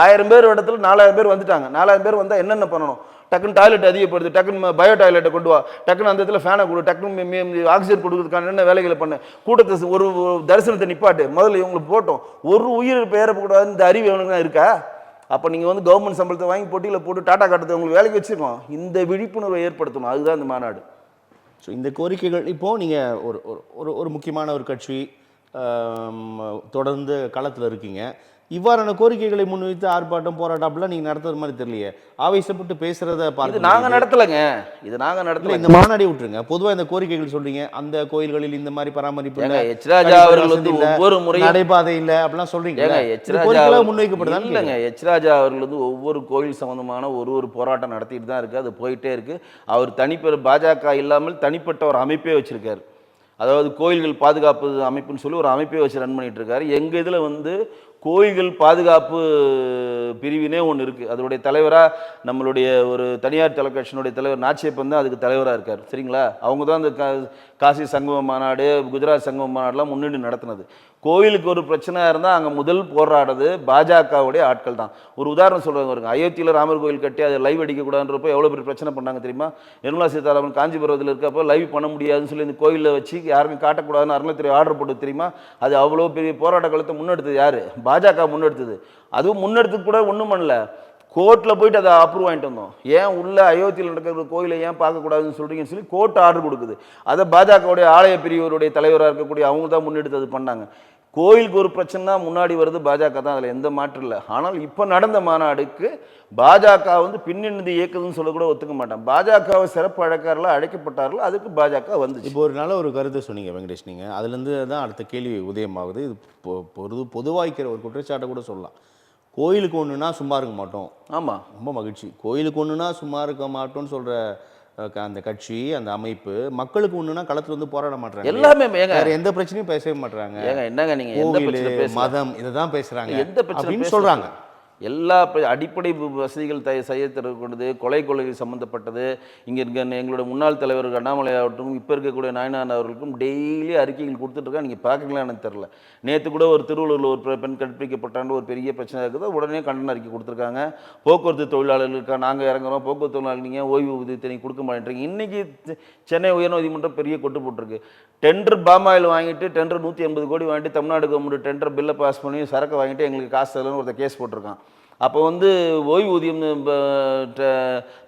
1000 பேர் இடத்துல 4000 பேர் வந்துட்டாங்க. 4000 பேர் வந்தால் என்னென்ன பண்ணணும்? டக்குன்னு டாய்லெட் அதிகப்படுது, டக்குன்னு பயோ டாய்லெட்டை கொண்டு வா, டக்குன்னு அந்த இடத்துல ஃபேனை கொடு, டக்குன்னு ஆக்சிஜன் கொடுக்குறதுக்கான என்ன வேலைகளை பண்ணு, கூட்டத்தை ஒரு தரிசனத்தை நிப்பாட்டு, முதல்ல இவங்களுக்கு போட்டோம். ஒரு உயிர் பெயரப்பக்கூடாது இந்த அறிவு எவனுக்கு இருக்கா? அப்போ நீங்கள் வந்து கவர்மெண்ட் சம்பளத்தை வாங்கி போட்டியில் போட்டு டாட்டா காட்டத்தை உங்களுக்கு வேலைக்கு வச்சுருக்கோம். இந்த விழிப்புணர்வை ஏற்படுத்தணும், அதுதான் இந்த மாநாடு. ஸோ இந்த கோரிக்கைகள் இப்போது நீங்கள் ஒரு முக்கியமான ஒரு கட்சி தொடர்ந்து களத்தில் இருக்கீங்க. இவ்வாறான கோரிக்கைகளை முன்வைத்து ஆர்ப்பாட்டம் போராட்டம் அப்படிலாம் நீங்க நடத்துற மாதிரி தெரியலையே. ஆவேசப்பட்டு பேசுறத பார்த்து நாங்க நடத்தலைங்க. இது நாங்க நடத்தல. இந்த மாநாடே விட்டுருங்க. பொதுவா இந்த கோரிக்கைகள் சொல்றீங்க, அந்த கோயில்களில் இந்த மாதிரி பராமரிப்பு இல்ல, எச் ராஜா அவர்கள் வந்து ஒவ்வொரு முறையும் நடைபாதை இல்ல அப்படிலாம் சொல்றீங்க. எச் ராஜா முன்வைக்கப்படுதா இல்லைங்க. எச் ராஜா அவர்கள் வந்து ஒவ்வொரு கோயில் சம்பந்தமான ஒரு போராட்டம் நடத்திட்டு தான் இருக்கு. அது போயிட்டே இருக்கு. அவர் தனிப்பெற பாஜக இல்லாமல் தனிப்பட்ட ஒரு அமைப்பே வச்சிருக்காரு. அதாவது கோயில்கள் பாதுகாப்பு அமைப்புன்னு சொல்லி ஒரு அமைப்பே வச்சு ரன் பண்ணிட்டு இருக்காரு. எங்க இதுல வந்து கோயில்கள் பாதுகாப்பு பிரிவினே ஒன்று இருக்குது. அதனுடைய தலைவராக நம்மளுடைய ஒரு தனியார் தொலைக்காட்சியினுடைய தலைவர் நாச்சியப்பன் தான் அதுக்கு தலைவராக இருக்கார். சரிங்களா? அவங்க தான் அந்த காசி சங்கம மாநாடு, குஜராத் சங்கம மாநாடுலாம் முன்னிட்டு நடத்தினது. கோயிலுக்கு ஒரு பிரச்சனையாக இருந்தால் அங்கே முதல் போராடுறது பாஜகவுடைய ஆட்கள் தான். ஒரு உதாரணம் சொல்கிறாங்க வருங்க, அயோத்தியில் ராமர் கோயில் கட்டி அதை லைவ் அடிக்கக்கூடாதுன்றப்போ எவ்வளோ பெரிய பிரச்சனை பண்ணாங்க தெரியுமா? நிர்மலா சீதாராமன் காஞ்சிபுரத்தில் இருக்கப்போ லைவ் பண்ண முடியாதுன்னு சொல்லி இந்த கோயிலில் வச்சு யாருமே காட்டக்கூடாதுன்னு அறநிலைத்துறை ஆர்டர் போட்டு தெரியுமா? அது அவ்வளோ பெரிய போராட்ட காலத்தை முன்னெடுத்தது யார்? பாஜக முன்னெடுத்தது. அதுவும் முன்னெடுத்து கூட ஒன்றும் பண்ணல, கோர்ட்டில் போயிட்டு அதை அப்ரூவ் வாங்கிட்டு வந்தோம். ஏன் உள்ள அயோத்தியில் நடக்கிற கோயிலை ஏன் பார்க்கக்கூடாதுன்னு சொல்கிறீங்கன்னு சொல்லி கோர்ட் ஆர்டர் கொடுக்குது. அதை பாஜகவுடைய ஆலய பிரிவருடைய தலைவராக இருக்கக்கூடிய அவங்க தான் முன்னெடுத்து அது பண்ணாங்க. கோயிலுக்கு ஒரு பிரச்சனை முன்னாடி வருது பாஜக தான், அதில் எந்த மாற்றம் இல்லை. ஆனால் இப்போ நடந்த மாநாடுக்கு பாஜக வந்து பின்னிருந்து இயக்குதுன்னு சொல்லக்கூட ஒத்துக்க மாட்டேன். பாஜகவை சிறப்பு அழைக்காரில் அழைக்கப்பட்டார்கள், அதுக்கு பாஜக வந்து. இப்போ ஒரு நல்ல ஒரு கருத்தை சொன்னீங்க வெங்கடேஷ். நீங்கள் அதுலேருந்து தான் அடுத்த கேள்வி உதயமாகுது. இது பொதுவாய்க்கிற ஒரு குற்றச்சாட்டை கூட சொல்லலாம். கோயிலுக்கு ஒன்றுனா சும்மா இருக்க மாட்டோம். ஆமாம், ரொம்ப மகிழ்ச்சி. கோயிலுக்கு ஒன்றுனா சும்மா இருக்க மாட்டோம்னு சொல்கிற அந்த கட்சி, அந்த அமைப்பு மக்களுக்கு ஒண்ணுனா களத்துல வந்து போராட மாட்டாங்க. எல்லாமே வேற எந்த பிரச்சனையும் பேசவே மாட்டாங்க. என்னங்க நீங்க எந்த பிரச்சனை பேச மதம் இத தான் பேசுறாங்க. எந்த பிரச்சனை சொல்றாங்க. எல்லா அடிப்படை வசதிகள் செய்ய கொண்டது, கொலை சம்மந்தப்பட்டது. இங்கே இருக்க எங்களோட முன்னாள் தலைவர் அண்ணாமலை ஆகட்டும், இப்போ இருக்கக்கூடிய நாயனார் அவர்களுக்கும் டெய்லி அறிக்கைகள் கொடுத்துட்ருக்கா. நீங்கள் பார்க்கலான்னு எனக்கு தெரில. நேற்று கூட ஒரு திருவள்ளூரில் ஒரு பெண் கற்பிக்கப்பட்டான்னு ஒரு பெரிய பிரச்சனை இருக்குது, உடனே கண்டன அறிக்கை கொடுத்துருக்காங்க. போக்குவரத்து தொழிலாளர்களுக்காக நாங்கள் இறங்குறோம், போக்குவரத்து தொழிலாளர்கள் நீங்கள் ஓய்வு ஊதியத்தை நீங்கள் கொடுக்க மாட்டேன்றீங்க. இன்றைக்கி சென்னை உயர்நீதிமன்றம் பெரிய கொட்டு போட்டிருக்கு. டெண்டர் பாமாயில் வாங்கிட்டு டெண்டர் 180 கோடி வாங்கிட்டு தமிழ்நாடு கவர்மெண்ட் டெண்டர் பில்லை பாஸ் பண்ணி சரக்கு வாங்கிட்டு எங்களுக்கு காசு தரலன்னு ஒருத்தர் கேஸ் போட்டிருக்கான். அப்போ வந்து ஓய்வூதியம்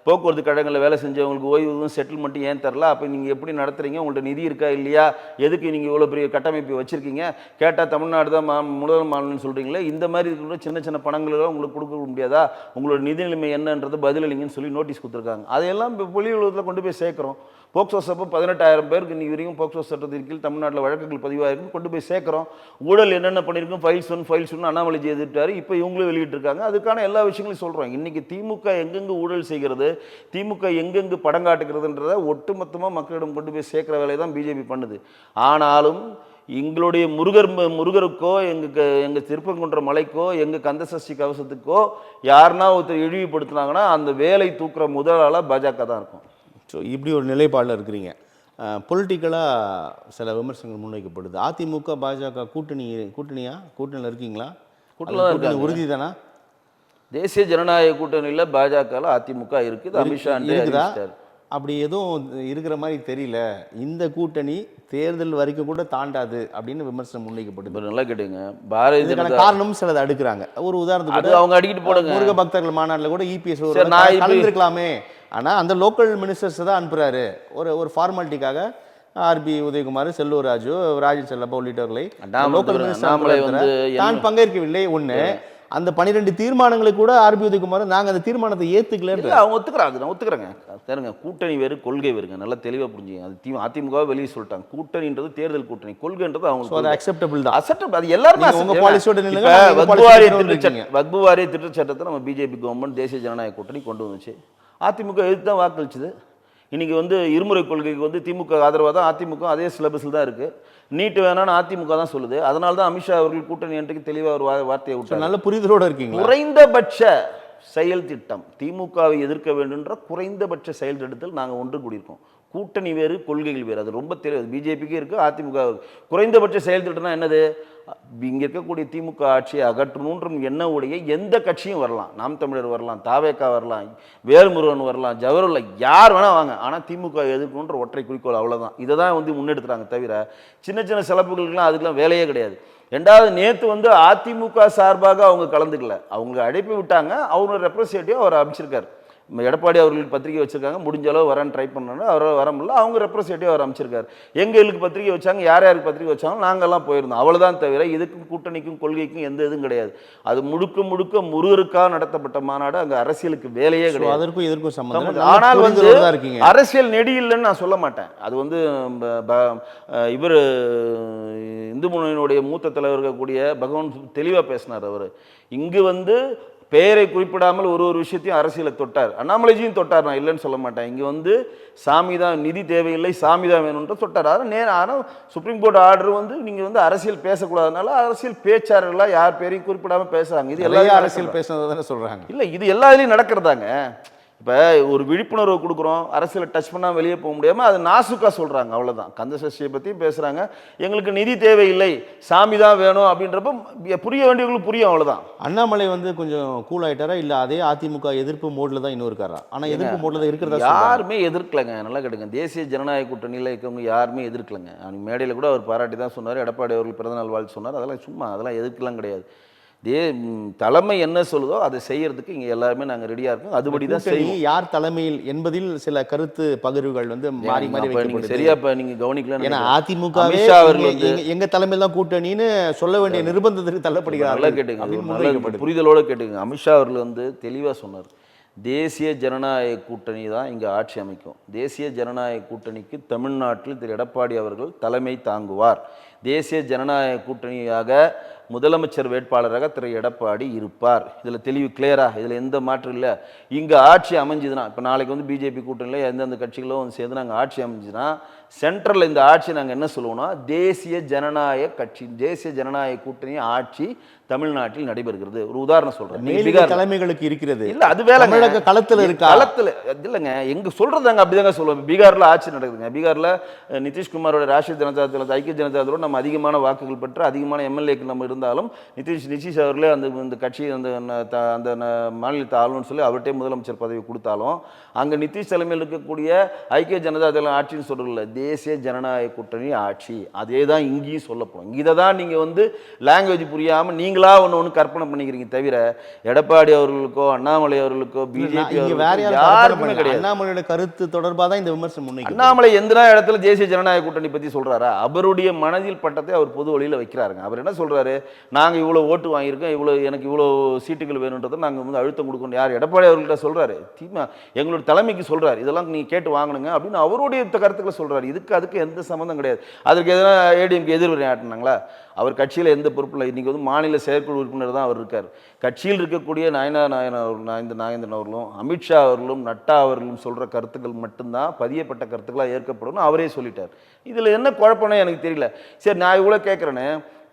போக்குவரத்து கழகங்களில் வேலை செஞ்சவங்களுக்கு ஓய்வூதியம் செட்டில்மெண்ட் ஏன் தரல? அப்போ நீங்கள் எப்படி நடத்துகிறீங்க? உங்கள்கிட்ட நிதி இருக்கா இல்லையா? எதுக்கு நீங்கள் இவ்வளோ பெரிய கட்டமைப்பு வச்சுருக்கீங்க? கேட்டால் தமிழ்நாடு தான் முதல் மாநிலம்னு சொல்கிறீங்களே. இந்த மாதிரி இருக்கிற சின்ன சின்ன பணங்களெல்லாம் உங்களுக்கு கொடுக்க முடியாதா? உங்களோட நிதி நிலைமை என்னன்றது பதிலளிங்கன்னு சொல்லி நோட்டீஸ் கொடுத்துருக்காங்க. அதையெல்லாம் இப்போ புள்ளி உலகத்தில் கொண்டு போய் சேர்க்குறோம். போக்சோ சட்டம் 18,000 பேருக்கு இன்றைக்கி வரைக்கும் போக்சோ சட்டத்தின் கீழ் தமிழ்நாட்டில் வழக்குகள் பதிவாகிருக்கும், கொண்டு போய் சேர்க்குறோம். ஊழல் என்னென்ன பண்ணியிருக்கோம், ஃபைல்ஸ் ஒன்று அண்ணாமலை எதிர்த்தார். இப்போ இவங்களும் வெளியிட்டிருக்காங்க. அதுக்கான எல்லா விஷயங்களையும் சொல்கிறோம். இன்றைக்கி திமுக எங்கெங்கே ஊழல் செய்கிறது, திமுக எங்கெங்கு படம் காட்டுகிறதுன்றதை ஒட்டுமொத்தமாக மக்களிடம் கொண்டு போய் சேர்க்குற வேலையை தான் பிஜேபி பண்ணுது. ஆனாலும் எங்களுடைய முருகருக்கோ எங்கள் திருப்பங்குன்ற மலைக்கோ எங்கள் கந்தசஷ்டி கவசத்துக்கோ யாருன்னா ஒருத்தர் இழிவுபடுத்தினாங்கன்னா அந்த வேலை தூக்குற முதல் ஆளாக பாஜக தான் இருக்கும். ஸோ இப்படி ஒரு நிலைப்பாடில் இருக்கிறீங்க. பொலிட்டிக்கலாக சில விமர்சனங்கள் முன்வைக்கப்படுது. அதிமுக பாஜக கூட்டணியில் இருக்கீங்களா? கூட்டணி உறுதி தானா? தேசிய ஜனநாயக கூட்டணியில் பாஜகவில் அதிமுக இருக்குது. அமித்ஷா இருக்குதா? அப்படி எதுவும் இருக்கிற மாதிரி தெரியல. இந்த கூட்டணி தேர்தல் வரைக்கும் கூட தாண்டாது அப்படின்னு விமர்சனம் முன்வைக்கப்படுது. நல்லா கேட்டுங்க. பாரதிய ஜனதா காரணம் சிலது அடுக்குறாங்க. ஒரு உதாரணத்துக்கு அவங்க அடிக்கிட்டு போடுங்க. முருக பக்தர்கள் மாநாட்டில் கூட இபிஎஸ் கலந்துருக்கலாமே, ஆனால் அந்த லோக்கல் மினிஸ்டர்ஸ் தான் அனுப்புறாரு ஒரு ஃபார்மாலிட்டிக்காக. ஆர்பி உதயகுமார், செல்லூர் ராஜு, ராஜன் செல்லப்பா உள்ளிட்டவர்களை லோக்கல் மினிஸ்டர் தான் பங்கேற்கவில்லை. ஒன்று, அந்த 12 தீர்மானங்களுக்கு கூட ஆர்பி உதயகுமார் நாங்கள் அந்த தீர்மானத்தை ஏற்றுக்கல. அவங்க ஒத்துக்கிறாங்க. நான் ஒத்துக்கிறேங்க. சரிங்க, கூட்டணி வேறு கொள்கை வேறுங்க. நல்லா தெளிவாக புரிஞ்சுங்க. அது அதிமுக வெளியே சொல்லிட்டாங்க. கூட்டணின்றது தேர்தல் கூட்டணி, கொள்கைன்றது அவங்க அக்செப்டபிள் தான். அக்செப்டபிள். அது எல்லாருமே வக்பு வாரிய திட்ட சட்டத்தை நம்ம பிஜேபி கவர்மெண்ட் தேசிய ஜனநாயக கூட்டணி கொண்டு வந்துச்சு. அதிமுக எதிர்த்து தான் வாக்களிச்சுது. இன்றைக்கி வந்து இருமுறை கொள்கைக்கு வந்து திமுக ஆதரவாக தான், அதிமுக அதே சிலபஸில் தான் இருக்குது. நீட்டு வேணான்னு அதிமுக தான் சொல்லுது. அதனால தான் அமித்ஷா அவர்கள் கூட்டணி என்றைக்கு தெளிவாக ஒரு வார்த்தையை விட்டு நல்ல புரிதலோடு இருக்கீங்க. குறைந்தபட்ச செயல் திட்டம், திமுகவை எதிர்க்க வேண்டுன்ற குறைந்தபட்ச செயல் திட்டத்தில் நாங்கள் ஒன்று கூடியிருக்கோம். கூட்டணி வேறு, கொள்கைகள் வேறு. அது ரொம்ப தெரியாது. பிஜேபிக்கு இருக்குது, அதிமுக. குறைந்தபட்ச செயல் திட்டம்னா என்னது? இங்கே இருக்கக்கூடிய திமுக ஆட்சியை அகற்றணுன்ற எண்ணவுடைய எந்த கட்சியும் வரலாம். நாம் தமிழர் வரலாம், தாவேக்கா வரலாம், வேல்முருகன் வரலாம், ஜவஹர்ல யார் வேணால் வாங்க. ஆனால் திமுக எதிர்க்கணுன்ற ஒற்றை குறிக்கோள், அவ்வளோதான். இதை தான் வந்து முன்னெடுத்துறாங்க. தவிர சின்ன சின்ன சிறப்புகளுக்கெல்லாம் அதுக்கெல்லாம் வேலையே கிடையாது. ரெண்டாவது, நேற்று வந்து அதிமுக சார்பாக அவங்க கலந்துக்கல. அவங்களுக்கு அழைப்பு விட்டாங்க. அவங்களோட ரெப்ரஸன்டேட்டிவ் அவர் அமைச்சிருக்காரு. எடப்பாடி அவர்களுக்கு பத்திரிகை வச்சிருக்காங்க. முடிஞ்ச அளவு வரேன்னு ட்ரை பண்ணாங்க. அவரால் வர முடியல. அவங்க ரெப்ரஸன்டேட்டிவ் அவர் அமைச்சிருக்காரு. எங்களுக்கு பத்திரிகை வச்சாங்க, யாருக்கு பத்திரிகை வச்சாங்க, நாங்கள்லாம் போயிருந்தோம். அவ்வளோதான். தவிர இதுக்கும் கூட்டணிக்கும் கொள்கைக்கும் எந்த இதுவும் கிடையாது. அது முழுக்க முழுக்க முருகருக்காக நடத்தப்பட்ட மாநாடு. அங்கே அரசியலுக்கு வேலையே கிடையாது. அதற்கும் இதற்கும் சம்பந்தம். ஆனால் வந்து அரசியல் நெடி இல்லைன்னு நான் சொல்ல மாட்டேன். அது வந்து இவர் இந்து முன்னணியினுடைய மூத்த தலைவர் இருக்கக்கூடிய பகவான் தெளிவாக பேசினார். அவர் இங்கு வந்து பெயரை குறிப்பிடாமல் ஒரு விஷயத்தையும் அரசியலை தொட்டார். அண்ணாமலைஜியும் தொட்டார், நான் இல்லைன்னு சொல்ல மாட்டேன். இங்கே வந்து சாமி தான், நிதி தேவையில்லை, சாமி தான் வேணும்ன்ற தொட்டார். ஆனால் சுப்ரீம் கோர்ட் ஆர்டர் வந்து நீங்கள் வந்து அரசியல் பேசக்கூடாதுனால அரசியல் பேச்சாளர்களாக யார் பேரையும் குறிப்பிடாமல் பேசுகிறாங்க. இது எல்லாரும் அரசியல் பேசுறது தானே சொல்கிறாங்க. இல்லை, இது எல்லா இதுலையும் நடக்கிறதாங்க. இப்போ ஒரு விழிப்புணர்வு கொடுக்குறோம், அரசியலை டச் பண்ணால் வெளியே போக முடியாமல் அது நாசுக்காக சொல்கிறாங்க, அவ்வளோதான். கந்தசஷ்டியை பற்றியும் பேசுகிறாங்க. எங்களுக்கு நிதி தேவையில்லை, சாமி தான் வேணும் அப்படின்றப்ப புரிய வேண்டியவங்களுக்கு புரியும், அவ்வளோதான். அண்ணாமலை வந்து கொஞ்சம் கூல் ஆகிட்டாரா, இல்லை அதே அதிமுக எதிர்ப்பு மோடில் தான் இன்னும் இருக்காரா? ஆனால் எதிர்ப்பு மோடில் தான் இருக்கிறதா? யாருமே எதிர்க்கலைங்க. நல்லா கேட்டுங்க. தேசிய ஜனநாயக கூட்டணியில் இருக்கவங்க யாருமே எதிர்க்கலைங்க. அன்றைக்கி மேடையில் கூட அவர் பாராட்டி தான் சொன்னார். எடப்பாடி அவர்கள் பிறந்தநாள் வாழ்த்து சொன்னார். அதெல்லாம் சும்மா, அதெல்லாம் எதிர்க்கலாம் கிடையாது. தலைமை என்ன சொல்லுதோ அதை செய்யறதுக்கு இங்க எல்லாருமே நாங்க ரெடியா இருக்கோம். அதுபடி தான் செய்யும். யார் தலைமையில் என்பதில் சில கருத்து பகிர்வுகள் வந்து மாறி மாறி வைக்கப்படுது. சரியா நீங்க கவனிக்கலாம். ஏன்னா அதிமுக எங்க தலைமையில் தான் கூட்டணின்னு சொல்ல வேண்டிய நிர்பந்தத்துக்கு தள்ளப்படுகிறார். நல்லா கேட்டுங்க, புரிதலோட கேட்டுங்க. அமித்ஷா அவர்கள் வந்து தெளிவா சொன்னார். தேசிய ஜனநாயக கூட்டணி தான் இங்கே ஆட்சி அமைக்கும். தேசிய ஜனநாயக கூட்டணிக்கு தமிழ்நாட்டில் திரு எடப்பாடி அவர்கள் தலைமை தாங்குவார். தேசிய ஜனநாயக கூட்டணியாக முதலமைச்சர் வேட்பாளராக திரு எடப்பாடி இருப்பார். இதில் தெளிவு கிளியரா, இதில் எந்த மாற்றம் இல்லை. இங்கே ஆட்சி அமைஞ்சுதுன்னா, இப்போ நாளைக்கு வந்து பிஜேபி கூட்டணியில் எந்தெந்த கட்சிகளும் வந்து சேர்ந்து நாங்கள் ஆட்சி அமைஞ்சுன்னா, சென்ட்ரலில் இந்த ஆட்சி நாங்கள் என்ன சொல்லுவோம்னா தேசிய ஜனநாயக கட்சி, தேசிய ஜனநாயக கூட்டணி ஆட்சி தமிழ்நாட்டில் நடைபெறுகிறது. ஒரு உதாரணம் சொல்றேன். தலைமைகளுக்கு இருக்கிறது இல்ல, அது வேலை களத்துல இருக்கா? களத்துல இல்லைங்க, எங்க சொல்றதாங்க அப்படிதாங்க சொல்லுவோம். பீகார்ல ஆட்சி நடக்குதுங்க. பீகார்ல நிதிஷ்குமாரோட ராஷ்டிரிய ஜனதா தள, ஐக்கிய ஜனதா தளோட நம்ம அதிகமான வாக்குகள் பெற்று அதிகமான எம்எல்ஏக்கள் நம்ம இருந்தாலும் நிதிஷ் அவர்களே அந்த கட்சி அந்த மாநிலத்தை ஆளுன்னு சொல்லி அவர்கிட்டே முதலமைச்சர் பதவி கொடுத்தாலும் அங்க நிதிஷ் தலைமையில் இருக்கக்கூடிய ஐக்கிய ஜனதா தள ஆட்சின்னு சொல்றதில்ல, தேசிய ஜனநாயக கூட்டணி ஆட்சி. அதே தான் இங்கேயும் சொல்லப்படும். இதை தான் நீங்க வந்து லாங்குவேஜ் புரியாம நீங்களா ஒன்று கற்பனை பண்ணிக்கிறீங்க தவிர எடப்பாடி அவர்களுக்கோ அண்ணாமலை அவர்களுக்கோ பிஜேபி யாருக்குமே கிடையாது. அண்ணாமலையோட கருத்து தொடர்பாக தான் இந்த விமர்சனம் முன்வைக்கிறார். அண்ணாமலை எந்த இடத்துல தேசிய ஜனநாயக கூட்டணி பத்தி சொல்றாரா? அவருடைய மனதில் பட்டத்தை அவர் பொது வழியில் வைக்கிறாருங்க. அவர் என்ன சொல்றாரு, நாங்க இவ்வளவு ஓட்டு வாங்கியிருக்கோம், எனக்கு இவ்வளவு சீட்டுகள் வேணுன்றதை நாங்க வந்து அழுத்தம் கொடுக்கணும். யார்? எடப்பாடி அவர்கள்ட்ட சொல்றாரு. எங்களோட தலைமைக்கு சொல்றாரு, இதெல்லாம் நீங்க கேட்டு வாங்கணுங்க அப்படின்னு அவருடைய கருத்துக்களை சொல்றாரு. அதுக்கு எந்த சம்மந்தம் கிடையாது. அதற்கு எதனா ஏடிஎம்கே எதிர்வினை ஆட்டினாங்களா? அவர் கட்சியில் எந்த பொறுப்பில் இன்னைக்கு வந்து மாநில செயற்குழு உறுப்பினர் தான் அவர் இருக்கார். கட்சியில் இருக்கக்கூடிய நாகேந்திரன் அவர்களும் அமித்ஷா அவர்களும் நட்டா அவர்களும் சொல்ற கருத்துக்கள் மட்டும்தான் பதியப்பட்ட கருத்துக்களாக ஏற்கப்படும் அவரே சொல்லிட்டார். இதில் என்ன குழப்பம்னு எனக்கு தெரியல. சரி, நான் இவ்வளோ கேட்குறேன்னு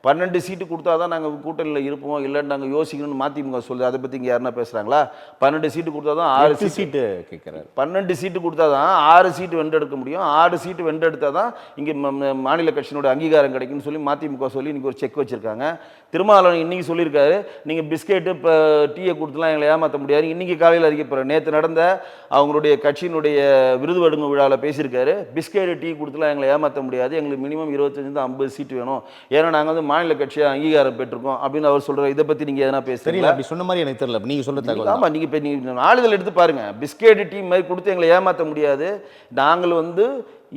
12 சீட்டு கொடுத்தா தான் நாங்கள் கூட்டணியில் இருப்போம், இல்லைன்னு நாங்கள் யோசிக்கணும்னு மதிமுக சொல்லுது. அதை பற்றி இங்கே யாருன்னா பேசுகிறாங்களா? 12 சீட்டு கொடுத்தா தான் 6 சீட்டு கேட்குறாரு. 12 சீட்டு கொடுத்தா தான் 6 சீட்டு வென்றெடுக்க முடியும். 6 சீட்டு வென்றெடுத்தால் தான் இங்கே மாநில கட்சியினோட அங்கீகாரம் கிடைக்குன்னு சொல்லி மதிமுக சொல்லி இன்றைக்கி ஒரு செக் வச்சுருக்காங்க. திருமாவளவன் இன்றைக்கி சொல்லியிருக்காரு, நீங்கள் பிஸ்கெட்டு இப்போ டீயை கொடுத்துலாம் எங்களை ஏமாற்ற முடியாது. இன்றைக்கி காலையில் அறிக்கைப்படுற நேற்று நடந்த அவங்களுடைய கட்சியினுடைய விருது வழங்கும் விழாவில் பேசியிருக்காரு, பிஸ்கெட்டு டீ கொடுத்துலாம் எங்களை ஏமாற்ற முடியாது, எங்களுக்கு மினிமம் 25-50 சீட்டு வேணும், ஏன்னா நாங்கள் வந்து மாநில கட்சியை அங்கீகாரம் பெற்றிருக்கோம் அப்படின்னு அவர் சொல்றாரு. இதை பத்தி நீங்க எதனா பேசுறீங்களா? அப்படி சொன்ன மாதிரி எனக்கு தெரியல, நீங்க சொல்ற தகவல். ஆமா, நீங்க நாளிதழ் எடுத்து பாருங்க. பிஸ்கெட் டீ மாதிரி கொடுத்து எங்களை ஏமாற்ற முடியாது, நாங்கள் வந்து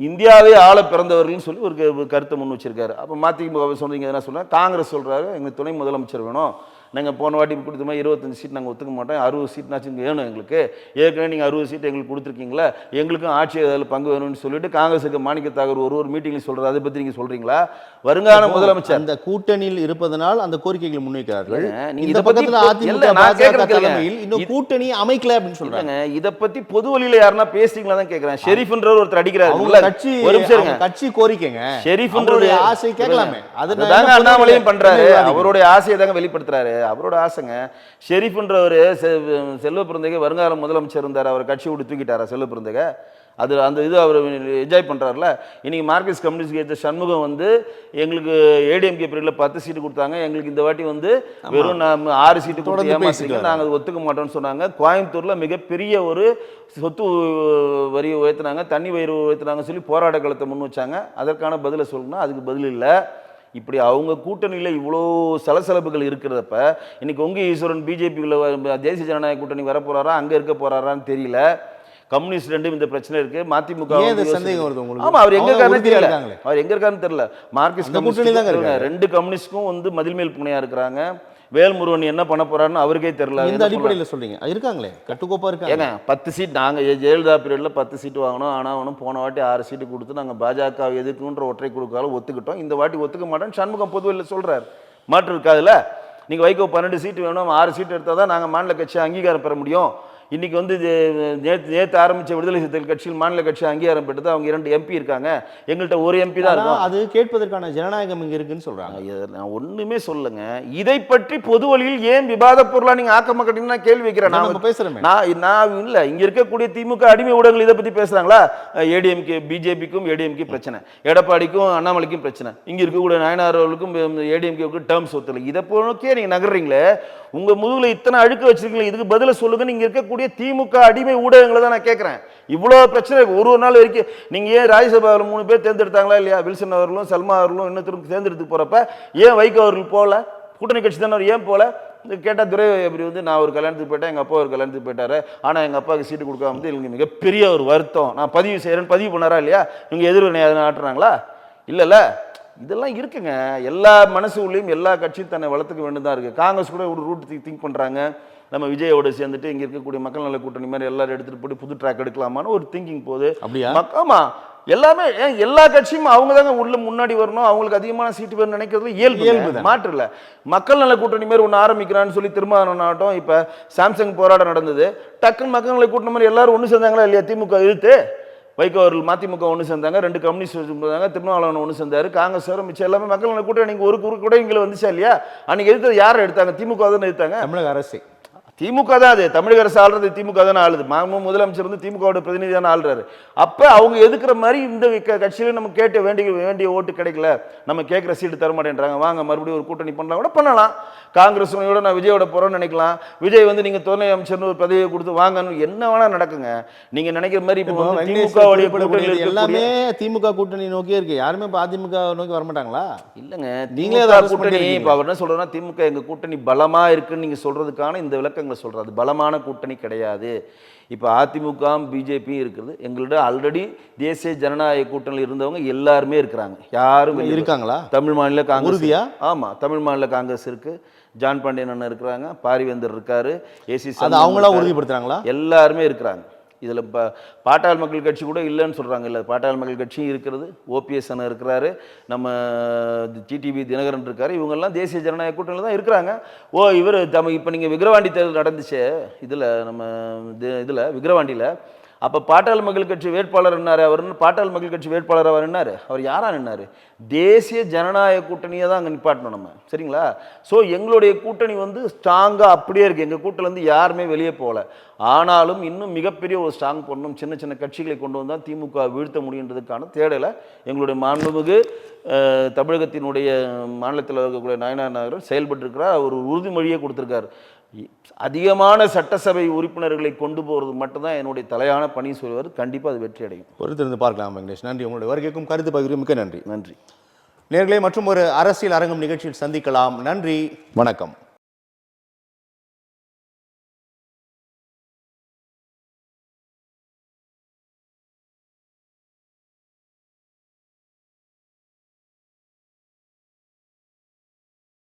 இந்தியாவே ஆள பிறந்தவர்கள் சொல்லி ஒரு கருத்தை முன் வச்சிருக்காரு. அப்போ மதிமுக சொன்னீங்க என்ன சொன்னா, காங்கிரஸ் சொல்றாரு எங்களுக்கு துணை முதலமைச்சர் வேணும், நாங்கள் போன வாட்டி கொடுத்த மாதிரி 25 சீட் நாங்கள் ஒத்துக்க மாட்டோம், 60 சீட்னாச்சும் வேணும் எங்களுக்கு, ஏற்கனவே நீங்கள் 60 சீட் எங்களுக்கு கொடுத்துருக்கீங்களா, எங்களுக்கும் ஆட்சி அதில் பங்கு வேணும்னு சொல்லிட்டு காங்கிரஸுக்கு மாணிக்க தாகூர் ஒரு மீட்டிங்கில் சொல்கிறார். அதை பற்றி நீங்கள் சொல்கிறீங்களா? வருங்கால முதலமைச்சர் அந்த கூட்டணியில் இருப்பதனால் அந்த கோரிக்கைகளை முன்வைக்கிறார்கள். இந்த பக்கத்தில் அதிமுக தலைமையில் இன்னும் கூட்டணி அமைக்கல அப்படின்னு சொல்றாங்க. இதை பற்றி பொது வழியில் யாருன்னா பேசுறீங்களா தான் கேட்குறேன். ஷெரீஃப்ன்றவர் ஒருத்தர் அடிக்கிறாரு, கட்சி கோரிக்கைங்க, ஷெரீஃப்ன்றது ஆசை கேட்கலாமே, அதுதாங்க அண்ணாமலையும் பண்றாரு, அவருடைய ஆசையை தாங்க வெளிப்படுத்துறாரு. அவரோட ஆசைங்க. ஷெரீஃப்ன்றவர் செல்வ பிறந்தகை வருங்கால முதலமைச்சர் இருந்தார், அவர் கட்சி விட்டு தூக்கிட்டாரா செல்வ பிறந்தகை? அது அந்த இது அவர் என்ஜாய் பண்ணுறாருல. இன்றைக்கி மார்க்சிஸ்ட் கம்யூனிஸ்ட் கட்சி சண்முகம் வந்து எங்களுக்கு ஏடிஎம்கே பீரியடில் 10 சீட்டு கொடுத்தாங்க, எங்களுக்கு இந்த வாட்டி வந்து வெறும் 6 சீட்டு கொடுத்து ஏமாற்றிங்க, நாங்கள் ஒத்துக்க மாட்டோம்னு சொன்னாங்க. கோயம்புத்தூரில் மிகப்பெரிய ஒரு சொத்து வரியை உயர்த்தினாங்க, தண்ணி வரி உயர்த்தினாங்க சொல்லி போராட்ட காலத்தை முன் வச்சாங்க. அதற்கான பதிலை சொல்லணும்னா அதுக்கு பதில் இல்லை. இப்படி அவங்க கூட்டணியில் இவ்வளோ சலசலப்புகள் இருக்கிறப்ப இன்னைக்கு உங்க ஈஸ்வரன் பிஜேபியில் தேசிய ஜனநாயக கூட்டணி வர போறாரா, அங்கே இருக்க போறாரான்னு தெரியல. கம்யூனிஸ்ட் ரெண்டும் இந்த பிரச்சனை இருக்கு. மதிமுக ஆமா, அவர் எங்க இருக்காருன்னு தெரியல, அவர் எங்க இருக்காருன்னு தெரியல. மார்க்சிஸ்ட் கம்யூனிஸ்ட் 2 கம்யூனிஸ்டும் வந்து மதில் மேல் புனையா இருக்கிறாங்க. வேல்முருகன் என்ன பண்ண போறாருன்னு அவருக்கே தெரியல. இந்த அடிப்படையில் சொல்றீங்க இருக்காங்களே, கட்டுக்கோப்பா இருக்காங்க. 10 சீட் நாங்கள் ஜெயலலிதா பீரியட்ல 10 சீட்டு வாங்கணும், ஆனால் போன வாட்டி 6 சீட்டு கொடுத்து நாங்கள் பாஜக எதிர்க்குன்ற ஒற்றை குழுக்கால ஒத்துக்கிட்டோம், இந்த வாட்டி ஒத்துக்க மாட்டோம்னு சண்முகம் பொதுவெளியில் சொல்றாரு. மாற்று இருக்காதுல்ல. நீங்க வைகோ 12 சீட்டு வேணும், 6 சீட்டு எடுத்தால் தான் நாங்கள் மாநில கட்சியை அங்கீகாரம் பெற முடியும். இன்னைக்கு வந்து நேற்று ஆரம்பிச்ச விடுதலை சிறுத்தைகள் கட்சியில் மாநில கட்சி அங்கீகாரம் பெற்றது, அவங்க 2 எம்பி இருக்காங்க, எங்கள்கிட்ட ஒரு எம்பி தான் இருக்கும். அது கேட்பதற்கான ஜனநாயகம் இங்க இருக்குன்னு சொல்றாங்க. நான் ஒண்ணுமே சொல்லுங்க. இதை பற்றி பொது வழியில் ஏன் விவாத பொருளா நீங்க ஆக்கமா கட்டிங்கன்னா கேள்வி வைக்கிறேன். நான் பேசுறேன், நான் இல்ல, இங்க இருக்கக்கூடிய திமுக அடிமை ஊடகங்கள் இதை பத்தி பேசுறாங்களா? ஏடிஎம்கே பிஜேபிக்கும் ஏடிஎம்கே பிரச்சனை, எடப்பாடிக்கும் அண்ணாமலைக்கும் பிரச்சனை, இங்க இருக்கக்கூடிய நாயனார் அவர்களுக்கும் ஏடிஎம்கேவுக்கும் டேர்ம்ஸ் ஒத்துல, இதை போனக்கே நீங்க நகர்றீங்களே, உங்க முதுகுல இத்தனை அழுக்க வச்சிருக்கீங்களா, இதுக்கு பதில சொல்லுங்க. நீங்க இருக்கக்கூடிய திமுக அடிமை ஊடகங்களை தான் நான் கேட்கிறேன். இவ்வளவு பிரச்சனை ஒரு நாள் வரைக்கும் நீங்க ஏன் ராஜ்யசபாவில் 3 பேர் தேர்ந்தெடுத்தாங்களா இல்லையா? வில்சன் அவர்களும் சல்மா அவர்களும் இன்னொருத்தருக்கு தேர்ந்தெடுத்து போறப்ப ஏன் வைகோ அவர்கள் போகல? கூட்டணி கட்சி தானே ஏன் போகல? கேட்டால் துரை எப்படி வந்து நான் ஒரு கல்யாணத்துக்கு போயிட்டேன், எங்கள் அப்பா ஒரு கல்யாணத்துக்கு போயிட்டாரு, ஆனால் எங்கள் அப்பாவுக்கு சீட்டு கொடுக்காம வந்து எனக்கு மிகப்பெரிய ஒரு வருத்தம், நான் பதிவு செய்கிறேன்னு பதிவு பண்ணாரா இல்லையா? இவங்க எதிர்வினை ஆட்டுறாங்களா? இல்லைல்ல. இதெல்லாம் இருக்குங்க. எல்லா மனசு உள்ளேயும் எல்லா கட்சியும் தன்னை வளர்த்துக்க வேண்டியதாக இருக்குது. காங்கிரஸ் கூட ஒரு ரூட் திங்க் பண்ணுறாங்க, நம்ம விஜயோட சேர்ந்துட்டு இங்கே இருக்கக்கூடிய மக்கள் நல கூட்டணி மாதிரி எல்லாரும் எடுத்துகிட்டு போட்டு புது ட்ராக் எடுக்கலாமான்னு ஒரு திங்கிங் போகுது. அப்படியா? ஆமாம், எல்லாமே எல்லா கட்சியும் அவங்க தாங்க உள்ள முன்னாடி வரணும், அவங்களுக்கு அதிகமான சீட்டு வேணும் நினைக்கிறது இயல்பு மாற்று இல்ல. மக்கள் நல கூட்டணி மாதிரி ஒன்று ஆரம்பிக்கிறான்னு சொல்லி திருமாவளவன் ஆகட்டும், இப்ப சாம்சங் போராட்டம் நடந்தது, டக்குன்னு மக்கள் நல கூட்டணி மாதிரி எல்லாரும் ஒன்று சேர்ந்தாங்களா இல்லையா? திமுக இழுத்து வைகோ அவர்கள் மதிமுக ஒன்று சேர்ந்தாங்க, 2 கம்யூனிஸ்ட் இருந்தாங்க, திருமாவளவன் ஒன்று சேர்ந்தாரு, காங்கிரஸ் மிச்சம் எல்லாமே மக்கள் நல கூட்டணி. நீங்க ஒரு கூட இங்கே வந்துச்சா இல்லையா? அன்னைக்கு எதிர்த்தது யாரை எடுத்தாங்க? திமுக தான் எடுத்தாங்க. தமிழக அரசு திமுக தான், அது தமிழக அரசு ஆளுறது திமுக தானே ஆளுது. முதலமைச்சர் வந்து திமுகவோட பிரதிநிதியான ஆளுறாரு. அப்ப அவங்க எதுக்குற மாதிரி இந்த கட்சியில நம்ம கேட்ட வேண்டிய ஓட்டு கிடைக்கல, நம்ம கேட்கிற சீட்டு தர மாட்டேன்றாங்க, வாங்க மறுபடியும் ஒரு கூட்டணி பண்ணலாம் கூட பண்ணலாம். காங்கிரஸ் நான் விஜயோட போறோம்னு நினைக்கலாம். விஜய் வந்து நீங்க துணை அமைச்சர்னு ஒரு பதவியை கொடுத்து வாங்கன்னு என்ன வேணா நடக்குங்க. நீங்க நினைக்கிற மாதிரி திமுக எல்லாமே திமுக கூட்டணி நோக்கியே இருக்கு. யாருமே அதிமுக நோக்கி வரமாட்டாங்களா? இல்லங்க, நீங்களே கூட்டணி. இப்ப அவர் என்ன சொல்றதுன்னா, திமுக எங்க கூட்டணி பலமா இருக்குன்னு நீங்க சொல்றதுக்கான இந்த விளக்கங்களை சொல்றாரு. பலமான கூட்டணி கிடையாது. இப்போ அதிமுக பிஜேபி இருக்குது. எங்கள்ட்ட ஆல்ரெடி தேசிய ஜனநாயக கூட்டணியில் இருந்தவங்க எல்லாருமே இருக்கிறாங்க. யாரும் இருக்காங்களா? தமிழ் மாநில காங்கிரஸ். ஆமா, தமிழ் மாநில காங்கிரஸ் இருக்கு. ஜான் பாண்டியன் அண்ணன் இருக்கிறாங்க, பாரிவேந்தர் இருக்காரு, ஏசி அவங்களா உறுதிப்படுத்துறாங்களா? எல்லாருமே இருக்கிறாங்க. இதில் பாட்டாளி மக்கள் கட்சி கூட இல்லைன்னு சொல்கிறாங்க. இல்லை, பாட்டாளி மக்கள் கட்சியும் இருக்கிறது. ஓபிஎஸ் அண்ணன் இருக்கிறாரு, நம்ம டிடிவி தினகரன் இருக்காரு. இவங்கெல்லாம் தேசிய ஜனநாயக கூட்டணியில் தான் இருக்கிறாங்க. இவர் இப்போ நீங்கள் விக்கிரவாண்டி தேர்தல் நடந்துச்சு இதில், நம்ம இதில் விக்கிரவாண்டியில், அப்போ பாட்டாளி மக்கள் கட்சி வேட்பாளர் என்னார்? அவர் பாட்டாளி மக்கள் கட்சி வேட்பாளர் அவர் என்னார்? அவர் யாரா நின்னார்? தேசிய ஜனநாயக கூட்டணியை தான் அங்கே நிப்பாட்டணும் நம்ம, சரிங்களா? ஸோ எங்களுடைய கூட்டணி வந்து ஸ்ட்ராங்காக அப்படியே இருக்குது. எங்கள் கூட்டணிலேருந்து யாருமே வெளியே போகல. ஆனாலும் இன்னும் மிகப்பெரிய ஒரு ஸ்ட்ராங் பண்ணணும், சின்ன சின்ன கட்சிகளை கொண்டு வந்தால் திமுக வீழ்த்த முடியுன்றதுக்கான தேடலை எங்களுடைய மாண்புமிகு தமிழகத்தினுடைய மாநிலத்தில் இருக்கக்கூடிய நாயனார் நகர் செயல்பட்டு இருக்கிறார். அவர் உறுதிமொழியே கொடுத்துருக்காரு. அதிகமான சட்டசபை உறுப்பினர்களை கொண்டு போகிறது மட்டும்தான் என்னுடைய தலையான பணி சொல்வார். கண்டிப்பாக அது வெற்றி அடையும். பொறுத்திருந்து பார்க்கலாம் வெங்கடேஷ். நன்றி. உங்களுடைய வருகைக்கும் கருத்து பகிர்வு மிக்க நன்றி. நன்றி நேயர்களே, மற்றும் ஒரு அரசியல் அரங்கம் நிகழ்ச்சியில் சந்திக்கலாம். நன்றி, வணக்கம்.